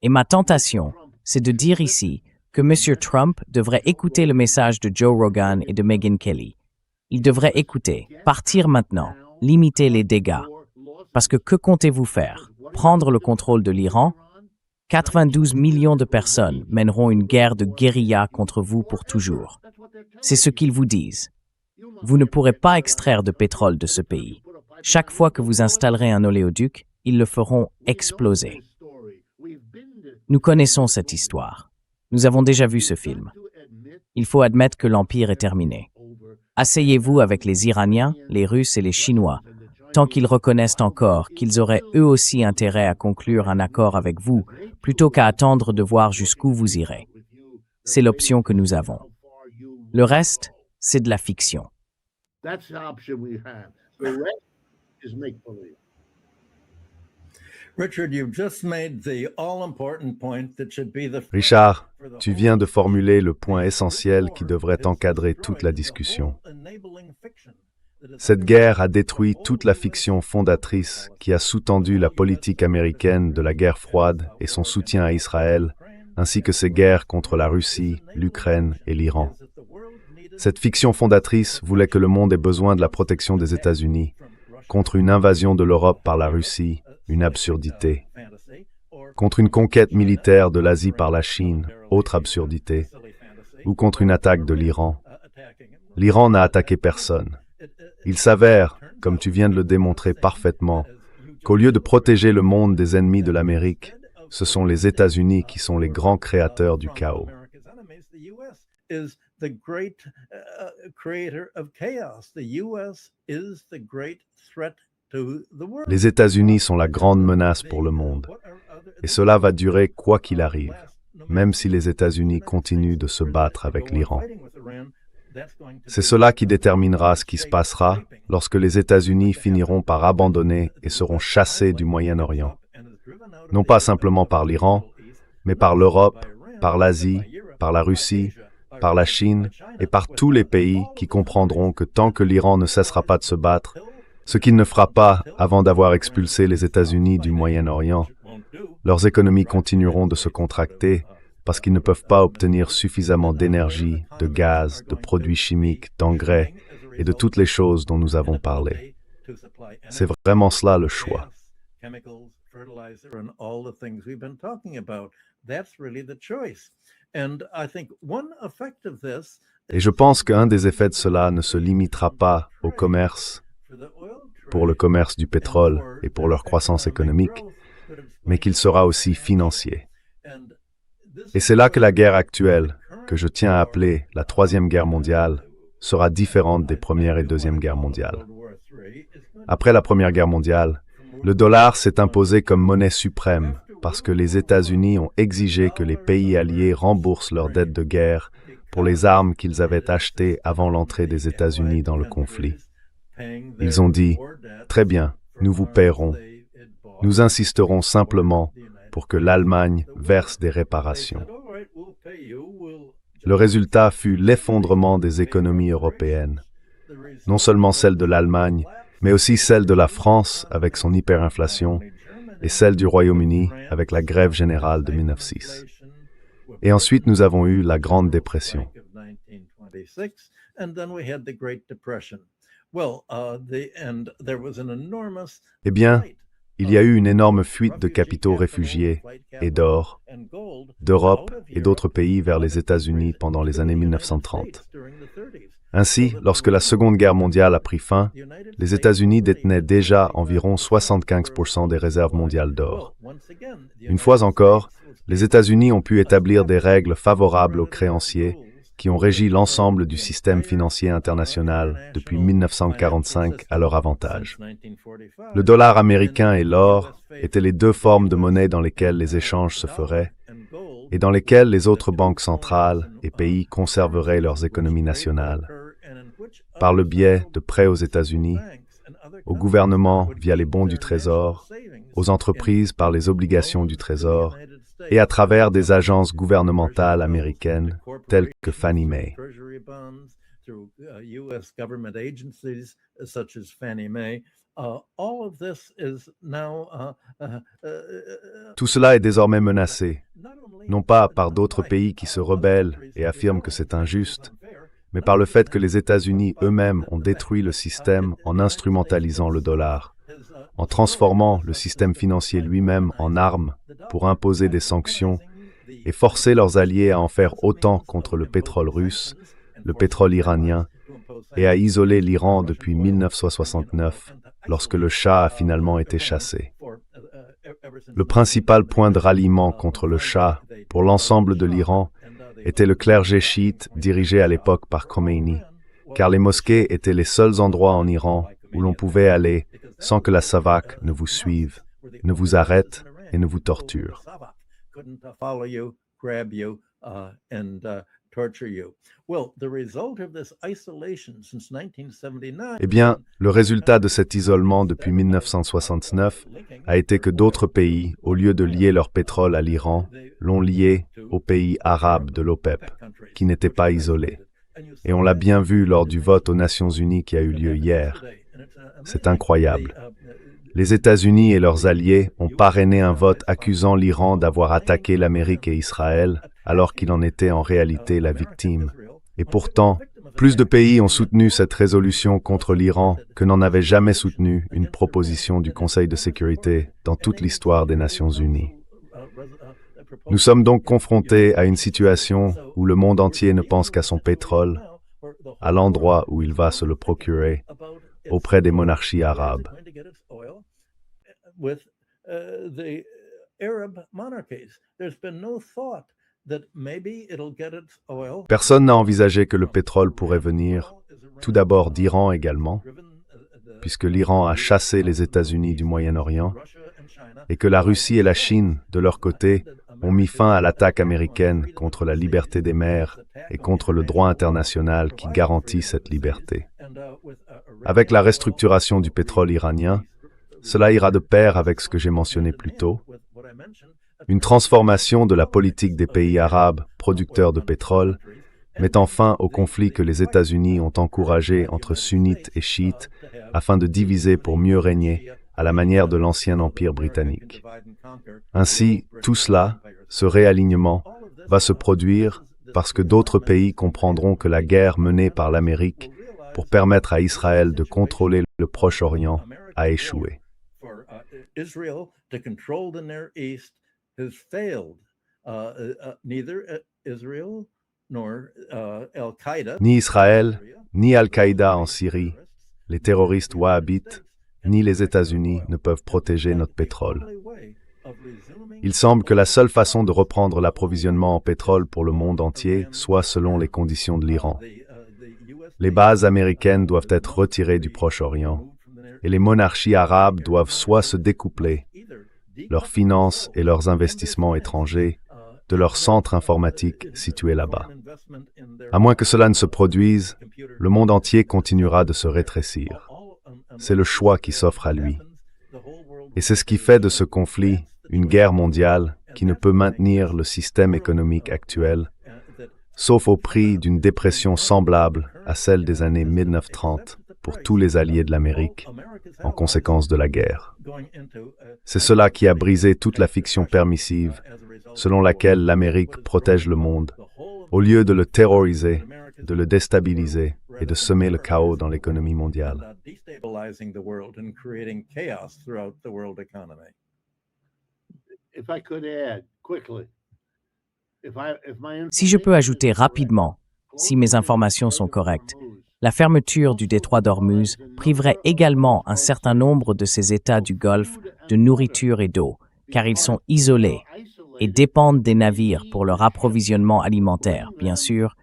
Et ma tentation, c'est de dire ici que M. Trump devrait écouter le message de Joe Rogan et de Megyn Kelly. Il devrait écouter, partir maintenant, limiter les dégâts. Parce que comptez-vous faire? Prendre le contrôle de l'Iran? 92 millions de personnes mèneront une guerre de guérilla contre vous pour toujours. C'est ce qu'ils vous disent. Vous ne pourrez pas extraire de pétrole de ce pays. Chaque fois que vous installerez un oléoduc, ils le feront exploser. Nous connaissons cette histoire. Nous avons déjà vu ce film. Il faut admettre que l'Empire est terminé. Asseyez-vous avec les Iraniens, les Russes et les Chinois, tant qu'ils reconnaissent encore qu'ils auraient eux aussi intérêt à conclure un accord avec vous, plutôt qu'à attendre de voir jusqu'où vous irez. C'est l'option que nous avons. Le reste, c'est de la fiction. Richard, tu viens de formuler le point essentiel qui devrait encadrer toute la discussion. Cette guerre a détruit toute la fiction fondatrice qui a sous-tendu la politique américaine de la guerre froide et son soutien à Israël, ainsi que ses guerres contre la Russie, l'Ukraine et l'Iran. Cette fiction fondatrice voulait que le monde ait besoin de la protection des États-Unis contre une invasion de l'Europe par la Russie, une absurdité. Contre une conquête militaire de l'Asie par la Chine, autre absurdité. Ou contre une attaque de l'Iran. L'Iran n'a attaqué personne. Il s'avère, comme tu viens de le démontrer parfaitement, qu'au lieu de protéger le monde des ennemis de l'Amérique, ce sont les États-Unis qui sont les grands créateurs du chaos. Les États-Unis sont la grande menace pour le monde. Et cela va durer quoi qu'il arrive, même si les États-Unis continuent de se battre avec l'Iran. C'est cela qui déterminera ce qui se passera lorsque les États-Unis finiront par abandonner et seront chassés du Moyen-Orient. Non pas simplement par l'Iran, mais par l'Europe, par l'Asie, par la Russie, par la Chine et par tous les pays qui comprendront que tant que l'Iran ne cessera pas de se battre, ce qu'il ne fera pas avant d'avoir expulsé les États-Unis du Moyen-Orient, leurs économies continueront de se contracter parce qu'ils ne peuvent pas obtenir suffisamment d'énergie, de gaz, de produits chimiques, d'engrais et de toutes les choses dont nous avons parlé. C'est vraiment cela le choix. Et je pense qu'un des effets de cela ne se limitera pas au commerce, pour le commerce du pétrole et pour leur croissance économique, mais qu'il sera aussi financier. Et c'est là que la guerre actuelle, que je tiens à appeler la Troisième Guerre mondiale, sera différente des Première et Deuxième Guerres mondiales. Après la Première Guerre mondiale, le dollar s'est imposé comme monnaie suprême parce que les États-Unis ont exigé que les pays alliés remboursent leurs dettes de guerre pour les armes qu'ils avaient achetées avant l'entrée des États-Unis dans le conflit. Ils ont dit « Très bien, nous vous paierons. Nous insisterons simplement pour que l'Allemagne verse des réparations. » Le résultat fut l'effondrement des économies européennes, non seulement celle de l'Allemagne, mais aussi celle de la France avec son hyperinflation et celle du Royaume-Uni avec la grève générale de 1906. Et ensuite, nous avons eu la Grande Dépression. Eh bien, il y a eu une énorme fuite de capitaux réfugiés et d'or, d'Europe et d'autres pays vers les États-Unis pendant les années 1930. Ainsi, lorsque la Seconde Guerre mondiale a pris fin, les États-Unis détenaient déjà environ 75% des réserves mondiales d'or. Une fois encore, les États-Unis ont pu établir des règles favorables aux créanciers qui ont régi l'ensemble du système financier international depuis 1945 à leur avantage. Le dollar américain et l'or étaient les deux formes de monnaie dans lesquelles les échanges se feraient et dans lesquelles les autres banques centrales et pays conserveraient leurs économies nationales, par le biais de prêts aux États-Unis, au gouvernement via les bons du Trésor, aux entreprises par les obligations du Trésor, et à travers des agences gouvernementales américaines telles que Fannie Mae. Tout cela est désormais menacé, non pas par d'autres pays qui se rebellent et affirment que c'est injuste, mais par le fait que les États-Unis eux-mêmes ont détruit le système en instrumentalisant le dollar, en transformant le système financier lui-même en arme pour imposer des sanctions et forcer leurs alliés à en faire autant contre le pétrole russe, le pétrole iranien, et à isoler l'Iran depuis 1969, lorsque le Shah a finalement été chassé. Le principal point de ralliement contre le Shah pour l'ensemble de l'Iran était le clergé chiite dirigé à l'époque par Khomeini, car les mosquées étaient les seuls endroits en Iran où l'on pouvait aller sans que la SAVAK ne vous suive, ne vous arrête et ne vous torture. Eh bien, le résultat de cet isolement depuis 1969 a été que d'autres pays, au lieu de lier leur pétrole à l'Iran, l'ont lié aux pays arabes de l'OPEP, qui n'étaient pas isolés. Et on l'a bien vu lors du vote aux Nations Unies qui a eu lieu hier. C'est incroyable. Les États-Unis et leurs alliés ont parrainé un vote accusant l'Iran d'avoir attaqué l'Amérique et Israël, alors qu'il en était en réalité la victime. Et pourtant, plus de pays ont soutenu cette résolution contre l'Iran que n'en avait jamais soutenu une proposition du Conseil de sécurité dans toute l'histoire des Nations Unies. Nous sommes donc confrontés à une situation où le monde entier ne pense qu'à son pétrole, à l'endroit où il va se le procurer, auprès des monarchies arabes. Personne n'a envisagé que le pétrole pourrait venir, tout d'abord d'Iran également, puisque l'Iran a chassé les États-Unis du Moyen-Orient, et que la Russie et la Chine, de leur côté, ont mis fin à l'attaque américaine contre la liberté des mers et contre le droit international qui garantit cette liberté. Avec la restructuration du pétrole iranien, cela ira de pair avec ce que j'ai mentionné plus tôt, une transformation de la politique des pays arabes producteurs de pétrole, mettant fin au conflit que les États-Unis ont encouragé entre sunnites et chiites afin de diviser pour mieux régner, à la manière de l'ancien empire britannique. Ainsi, tout cela, ce réalignement, va se produire parce que d'autres pays comprendront que la guerre menée par l'Amérique pour permettre à Israël de contrôler le Proche-Orient a échoué. Ni Israël, ni Al-Qaïda en Syrie, les terroristes wahhabites, ni les États-Unis ne peuvent protéger notre pétrole. Il semble que la seule façon de reprendre l'approvisionnement en pétrole pour le monde entier soit selon les conditions de l'Iran. Les bases américaines doivent être retirées du Proche-Orient et les monarchies arabes doivent soit se découpler, leurs finances et leurs investissements étrangers, de leurs centres informatiques situés là-bas. À moins que cela ne se produise, le monde entier continuera de se rétrécir. C'est le choix qui s'offre à lui. Et c'est ce qui fait de ce conflit une guerre mondiale qui ne peut maintenir le système économique actuel, sauf au prix d'une dépression semblable à celle des années 1930 pour tous les alliés de l'Amérique, en conséquence de la guerre. C'est cela qui a brisé toute la fiction permissive, selon laquelle l'Amérique protège le monde, au lieu de le terroriser, de le déstabiliser et de semer le chaos dans l'économie mondiale. Si je peux ajouter rapidement, si mes informations sont correctes, la fermeture du détroit d'Ormuz priverait également un certain nombre de ces États du Golfe de nourriture et d'eau, car ils sont isolés et dépendent des navires pour leur approvisionnement alimentaire, bien sûr,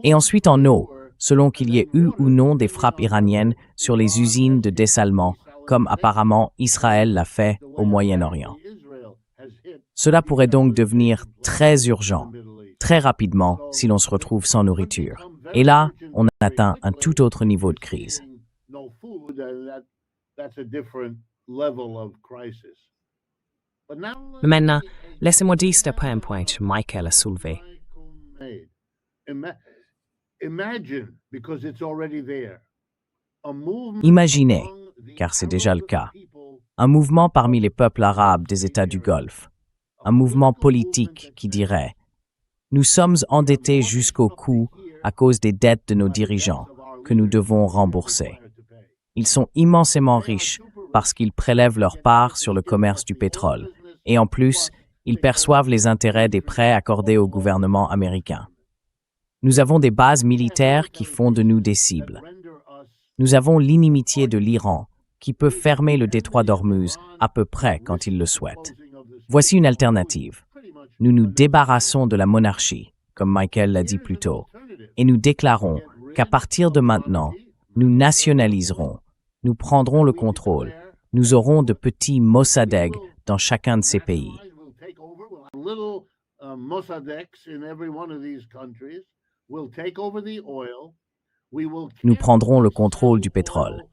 et ensuite en eau, selon qu'il y ait eu ou non des frappes iraniennes sur les usines de dessalement, comme apparemment Israël l'a fait au Moyen-Orient. Cela pourrait donc devenir très urgent, très rapidement, si l'on se retrouve sans nourriture. Et là, on atteint un tout autre niveau de crise. Mais maintenant, laissez-moi dire ce point que Michael a soulevé. Imaginez, car c'est déjà le cas, un mouvement parmi les peuples arabes des États du Golfe, un mouvement politique qui dirait « Nous sommes endettés jusqu'au cou à cause des dettes de nos dirigeants que nous devons rembourser. Ils sont immensément riches parce qu'ils prélèvent leur part sur le commerce du pétrole et en plus, ils perçoivent les intérêts des prêts accordés au gouvernement américain. Nous avons des bases militaires qui font de nous des cibles. Nous avons l'inimitié de l'Iran qui peut fermer le détroit d'Ormuz à peu près quand il le souhaite. Voici une alternative. Nous nous débarrassons de la monarchie, comme Michael l'a dit plus tôt, et nous déclarons qu'à partir de maintenant, nous nationaliserons, nous prendrons le contrôle, nous aurons de petits Mossadegh dans chacun de ces pays. Nous prendrons le contrôle du pétrole.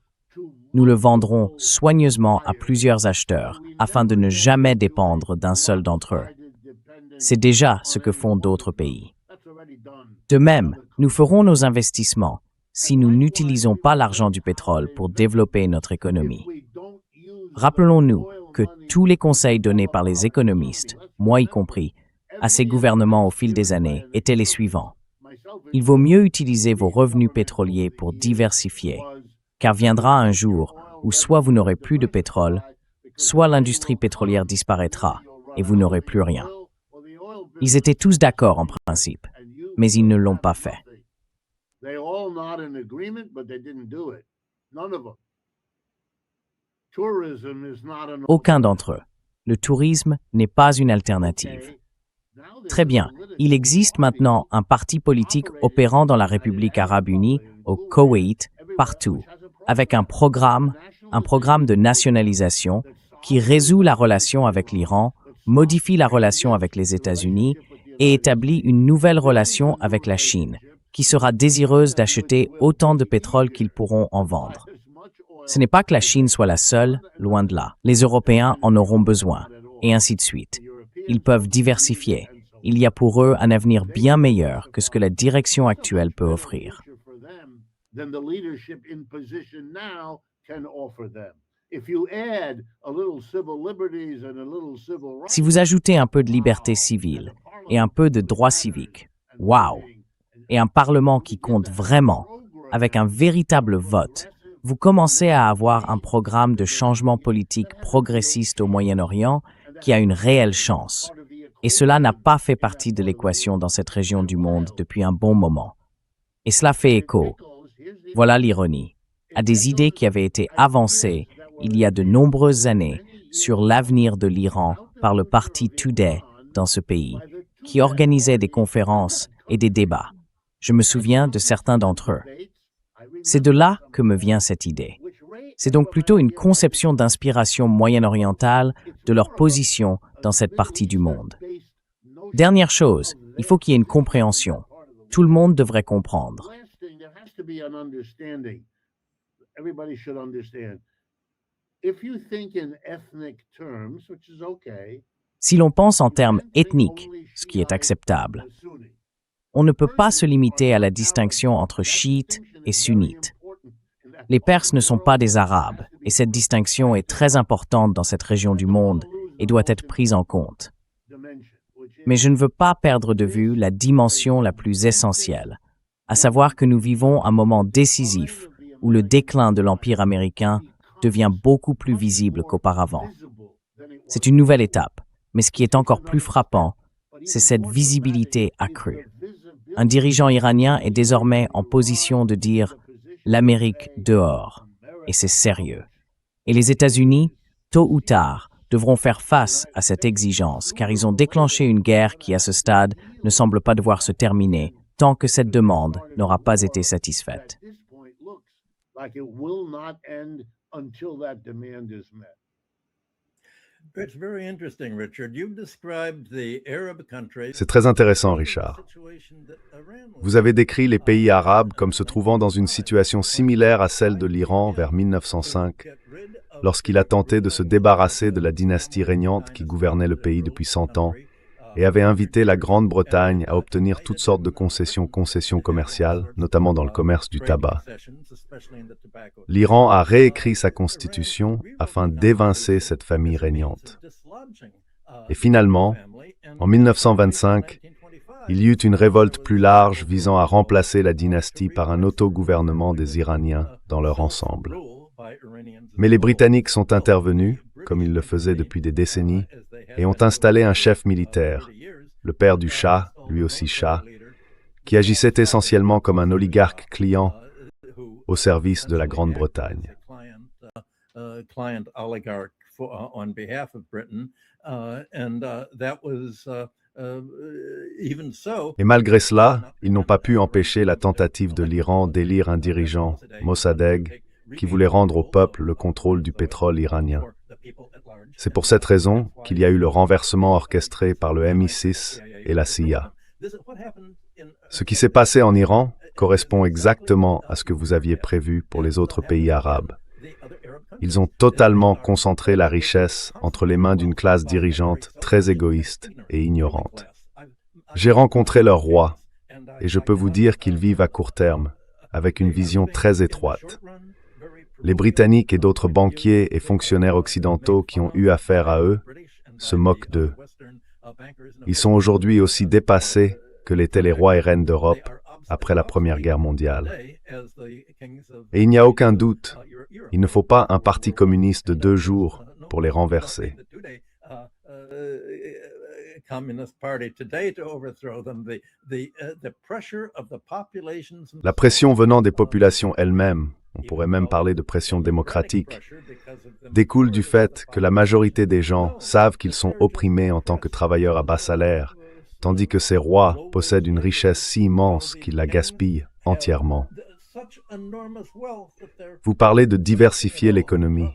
Nous le vendrons soigneusement à plusieurs acheteurs afin de ne jamais dépendre d'un seul d'entre eux. C'est déjà ce que font d'autres pays. De même, nous ferons nos investissements si nous n'utilisons pas l'argent du pétrole pour développer notre économie. Rappelons-nous que tous les conseils donnés par les économistes, moi y compris, à ces gouvernements au fil des années étaient les suivants. Il vaut mieux utiliser vos revenus pétroliers pour diversifier, car viendra un jour où soit vous n'aurez plus de pétrole, soit l'industrie pétrolière disparaîtra et vous n'aurez plus rien. Ils étaient tous d'accord en principe, mais ils ne l'ont pas fait. Aucun d'entre eux. Le tourisme n'est pas une alternative. Très bien, il existe maintenant un parti politique opérant dans la République arabe unie, au Koweït, partout, avec un programme de nationalisation qui résout la relation avec l'Iran, modifie la relation avec les États-Unis et établit une nouvelle relation avec la Chine, qui sera désireuse d'acheter autant de pétrole qu'ils pourront en vendre. Ce n'est pas que la Chine soit la seule, loin de là. Les Européens en auront besoin, et ainsi de suite. Ils peuvent diversifier. Il y a pour eux un avenir bien meilleur que ce que la direction actuelle peut offrir. Si vous ajoutez un peu de liberté civile et un peu de droit civique, waouh! Et un Parlement qui compte vraiment, avec un véritable vote, vous commencez à avoir un programme de changement politique progressiste au Moyen-Orient qui a une réelle chance. Et cela n'a pas fait partie de l'équation dans cette région du monde depuis un bon moment. Et cela fait écho, voilà l'ironie, à des idées qui avaient été avancées il y a de nombreuses années sur l'avenir de l'Iran par le parti Tudeh dans ce pays, qui organisait des conférences et des débats. Je me souviens de certains d'entre eux. C'est de là que me vient cette idée. C'est donc plutôt une conception d'inspiration moyen-orientale de leur position dans cette partie du monde. Dernière chose, il faut qu'il y ait une compréhension. Tout le monde devrait comprendre. Si l'on pense en termes ethniques, ce qui est acceptable, on ne peut pas se limiter à la distinction entre chiites et sunnites. Les Perses ne sont pas des Arabes, et cette distinction est très importante dans cette région du monde et doit être prise en compte. Mais je ne veux pas perdre de vue la dimension la plus essentielle, à savoir que nous vivons un moment décisif où le déclin de l'Empire américain devient beaucoup plus visible qu'auparavant. C'est une nouvelle étape, mais ce qui est encore plus frappant, c'est cette visibilité accrue. Un dirigeant iranien est désormais en position de dire « l'Amérique dehors », et c'est sérieux. Et les États-Unis, tôt ou tard, devront faire face à cette exigence, car ils ont déclenché une guerre qui, à ce stade, ne semble pas devoir se terminer tant que cette demande n'aura pas été satisfaite. C'est très intéressant, Richard. Vous avez décrit les pays arabes comme se trouvant dans une situation similaire à celle de l'Iran vers 1905, lorsqu'il a tenté de se débarrasser de la dynastie régnante qui gouvernait le pays depuis 100 ans et avait invité la Grande-Bretagne à obtenir toutes sortes de concessions commerciales, notamment dans le commerce du tabac. L'Iran a réécrit sa constitution afin d'évincer cette famille régnante. Et finalement, en 1925, il y eut une révolte plus large visant à remplacer la dynastie par un autogouvernement des Iraniens dans leur ensemble. Mais les Britanniques sont intervenus, comme ils le faisaient depuis des décennies, et ont installé un chef militaire, le père du Shah, lui aussi Shah, qui agissait essentiellement comme un oligarque client au service de la Grande-Bretagne. Et malgré cela, ils n'ont pas pu empêcher la tentative de l'Iran d'élire un dirigeant, Mossadegh, qui voulait rendre au peuple le contrôle du pétrole iranien. C'est pour cette raison qu'il y a eu le renversement orchestré par le MI6 et la CIA. Ce qui s'est passé en Iran correspond exactement à ce que vous aviez prévu pour les autres pays arabes. Ils ont totalement concentré la richesse entre les mains d'une classe dirigeante très égoïste et ignorante. J'ai rencontré leur roi, et je peux vous dire qu'ils vivent à court terme, avec une vision très étroite. Les Britanniques et d'autres banquiers et fonctionnaires occidentaux qui ont eu affaire à eux se moquent d'eux. Ils sont aujourd'hui aussi dépassés que l'étaient les rois et reines d'Europe après la Première Guerre mondiale. Et il n'y a aucun doute, il ne faut pas un parti communiste de 2 jours pour les renverser. La pression venant des populations elles-mêmes, on pourrait même parler de pression démocratique, découle du fait que la majorité des gens savent qu'ils sont opprimés en tant que travailleurs à bas salaire, tandis que ces rois possèdent une richesse si immense qu'ils la gaspillent entièrement. Vous parlez de diversifier l'économie.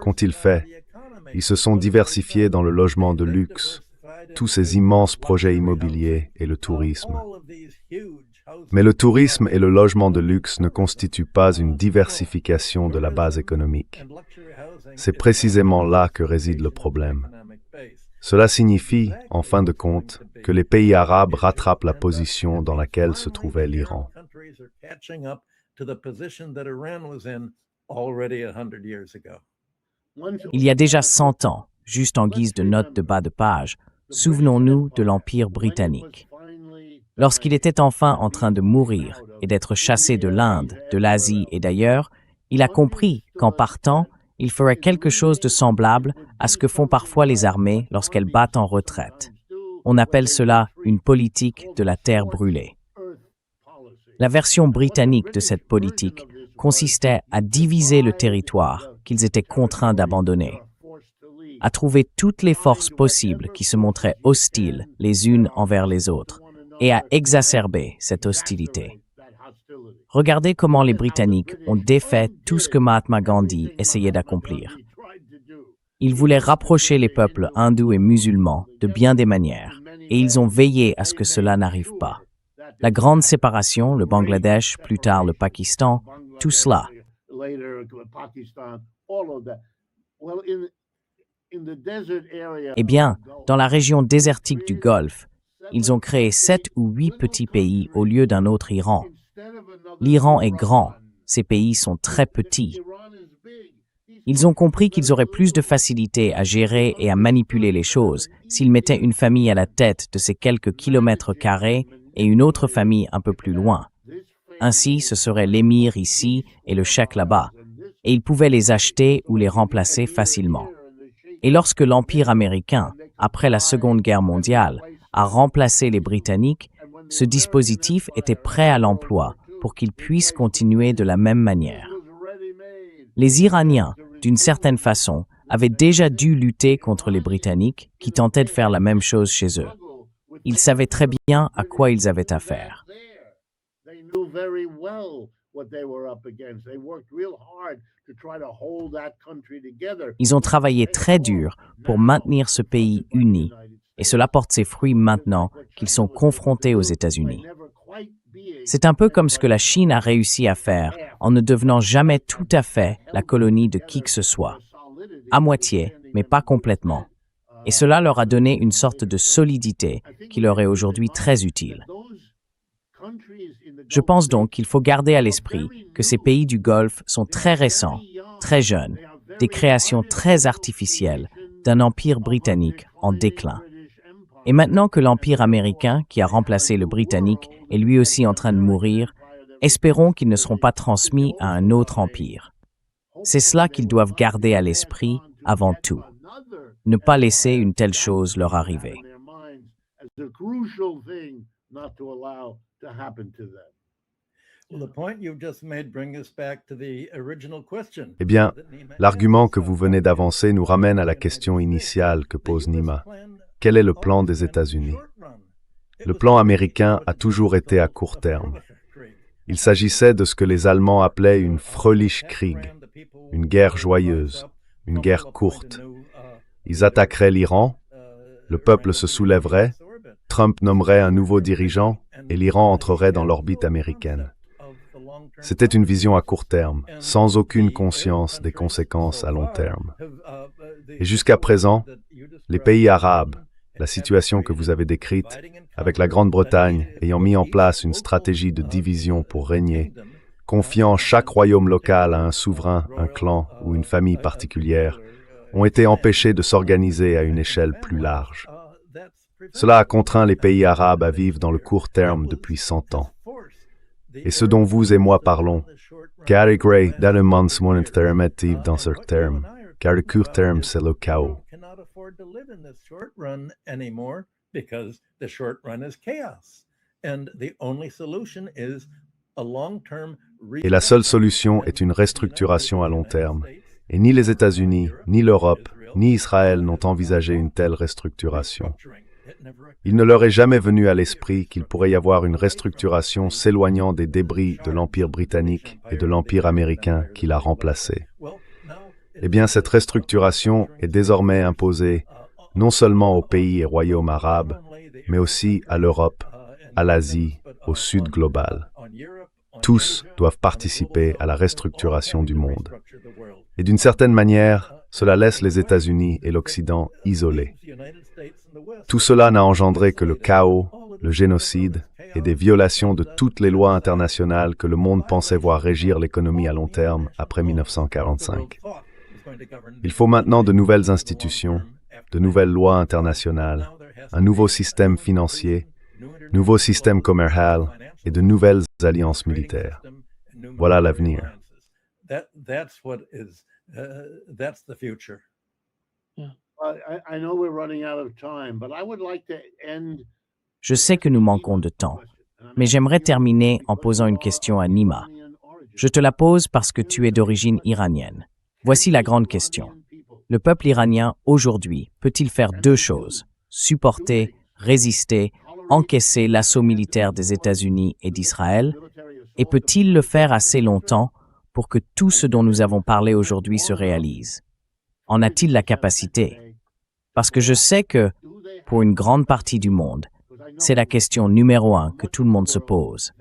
Qu'ont-ils fait? Ils se sont diversifiés dans le logement de luxe, tous ces immenses projets immobiliers et le tourisme. Mais le tourisme et le logement de luxe ne constituent pas une diversification de la base économique. C'est précisément là que réside le problème. Cela signifie, en fin de compte, que les pays arabes rattrapent la position dans laquelle se trouvait l'Iran. Il y a déjà 100 ans, juste en guise de note de bas de page, souvenons-nous de l'Empire britannique. Lorsqu'il était enfin en train de mourir et d'être chassé de l'Inde, de l'Asie et d'ailleurs, il a compris qu'en partant, il ferait quelque chose de semblable à ce que font parfois les armées lorsqu'elles battent en retraite. On appelle cela une politique de la terre brûlée. La version britannique de cette politique consistait à diviser le territoire qu'ils étaient contraints d'abandonner, à trouver toutes les forces possibles qui se montraient hostiles les unes envers les autres, et à exacerber cette hostilité. Regardez comment les Britanniques ont défait tout ce que Mahatma Gandhi essayait d'accomplir. Ils voulaient rapprocher les peuples hindous et musulmans de bien des manières, et ils ont veillé à ce que cela n'arrive pas. La grande séparation, le Bangladesh, plus tard le Pakistan, tout cela. Eh bien, dans la région désertique du Golfe, ils ont créé 7 ou 8 petits pays au lieu d'un autre Iran. L'Iran est grand, ces pays sont très petits. Ils ont compris qu'ils auraient plus de facilité à gérer et à manipuler les choses s'ils mettaient une famille à la tête de ces quelques kilomètres carrés et une autre famille un peu plus loin. Ainsi, ce serait l'émir ici et le cheikh là-bas, et ils pouvaient les acheter ou les remplacer facilement. Et lorsque l'Empire américain, après la Seconde Guerre mondiale, a remplacé les Britanniques, ce dispositif était prêt à l'emploi pour qu'ils puissent continuer de la même manière. Les Iraniens, d'une certaine façon, avaient déjà dû lutter contre les Britanniques qui tentaient de faire la même chose chez eux. Ils savaient très bien à quoi ils avaient affaire. Ils ont travaillé très dur pour maintenir ce pays uni, et cela porte ses fruits maintenant qu'ils sont confrontés aux États-Unis. C'est un peu comme ce que la Chine a réussi à faire en ne devenant jamais tout à fait la colonie de qui que ce soit. À moitié, mais pas complètement. Et cela leur a donné une sorte de solidité qui leur est aujourd'hui très utile. Je pense donc qu'il faut garder à l'esprit que ces pays du Golfe sont très récents, très jeunes, des créations très artificielles d'un empire britannique en déclin. Et maintenant que l'empire américain, qui a remplacé le britannique, est lui aussi en train de mourir, espérons qu'ils ne seront pas transmis à un autre empire. C'est cela qu'ils doivent garder à l'esprit avant tout. Ne pas laisser une telle chose leur arriver. Eh bien, l'argument que vous venez d'avancer nous ramène à la question initiale que pose Nima. Quel est le plan des États-Unis? Le plan américain a toujours été à court terme. Il s'agissait de ce que les Allemands appelaient une Fröhlich Krieg, une guerre joyeuse, une guerre courte. Ils attaqueraient l'Iran, le peuple se soulèverait, Trump nommerait un nouveau dirigeant et l'Iran entrerait dans l'orbite américaine. C'était une vision à court terme, sans aucune conscience des conséquences à long terme. Et jusqu'à présent, les pays arabes, la situation que vous avez décrite, avec la Grande-Bretagne ayant mis en place une stratégie de division pour régner, confiant chaque royaume local à un souverain, un clan ou une famille particulière, ont été empêchés de s'organiser à une échelle plus large. Cela a contraint les pays arabes à vivre dans le court terme depuis 100 ans. Et ce dont vous et moi parlons, car Gray dans ce terme, car le court terme c'est le chaos. Et la seule solution est une restructuration à long terme. Et ni les États-Unis, ni l'Europe, ni Israël n'ont envisagé une telle restructuration. Il ne leur est jamais venu à l'esprit qu'il pourrait y avoir une restructuration s'éloignant des débris de l'Empire britannique et de l'Empire américain qui l'a remplacé. Eh bien, cette restructuration est désormais imposée non seulement aux pays et royaumes arabes, mais aussi à l'Europe, à l'Asie, au Sud global. Tous doivent participer à la restructuration du monde. Et d'une certaine manière, cela laisse les États-Unis et l'Occident isolés. Tout cela n'a engendré que le chaos, le génocide et des violations de toutes les lois internationales que le monde pensait voir régir l'économie à long terme après 1945. Il faut maintenant de nouvelles institutions, de nouvelles lois internationales, un nouveau système financier, nouveau système commercial et de nouvelles alliances militaires. Voilà l'avenir. Je sais que nous manquons de temps, mais j'aimerais terminer en posant une question à Nima. Je te la pose parce que tu es d'origine iranienne. Voici la grande question. Le peuple iranien, aujourd'hui, peut-il faire deux choses? Supporter, résister, encaisser l'assaut militaire des États-Unis et d'Israël? Et peut-il le faire assez longtemps pour que tout ce dont nous avons parlé aujourd'hui se réalise? En a-t-il la capacité? Parce que je sais que, pour une grande partie du monde, c'est la question numéro 1 que tout le monde se pose.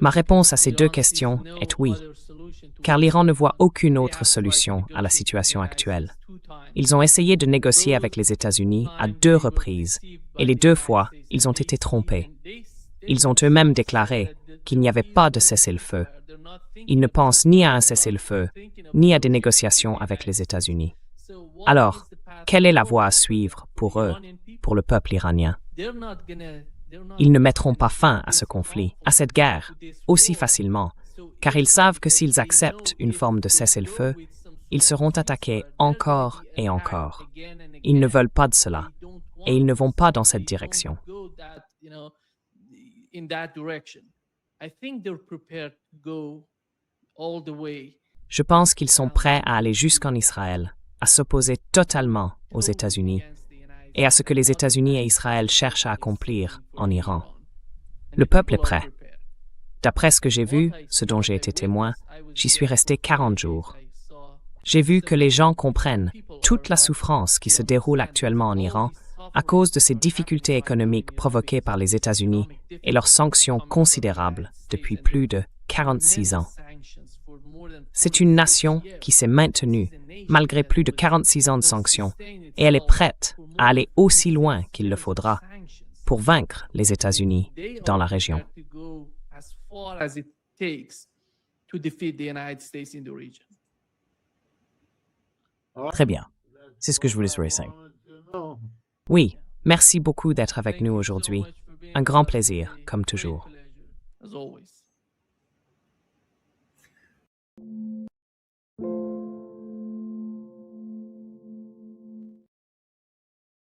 Ma réponse à ces deux questions est oui, car l'Iran ne voit aucune autre solution à la situation actuelle. Ils ont essayé de négocier avec les États-Unis à 2 reprises, et les 2 fois, ils ont été trompés. Ils ont eux-mêmes déclaré qu'il n'y avait pas de cessez-le-feu. Ils ne pensent ni à un cessez-le-feu, ni à des négociations avec les États-Unis. Alors, quelle est la voie à suivre pour eux, pour le peuple iranien? Ils ne mettront pas fin à ce conflit, à cette guerre, aussi facilement, car ils savent que s'ils acceptent une forme de cessez-le-feu, ils seront attaqués encore et encore. Ils ne veulent pas de cela, et ils ne vont pas dans cette direction. Je pense qu'ils sont prêts à aller jusqu'en Israël, à s'opposer totalement aux États-Unis et à ce que les États-Unis et Israël cherchent à accomplir en Iran. Le peuple est prêt. D'après ce que j'ai vu, ce dont j'ai été témoin, j'y suis resté 40 jours. J'ai vu que les gens comprennent toute la souffrance qui se déroule actuellement en Iran à cause de ces difficultés économiques provoquées par les États-Unis et leurs sanctions considérables depuis plus de 46 ans. C'est une nation qui s'est maintenue malgré plus de 46 ans de sanctions et elle est prête à aller aussi loin qu'il le faudra pour vaincre les États-Unis dans la région. Très bien. C'est ce que je voulais savoir. Oui, merci beaucoup d'être avec nous aujourd'hui. Un grand plaisir, comme toujours.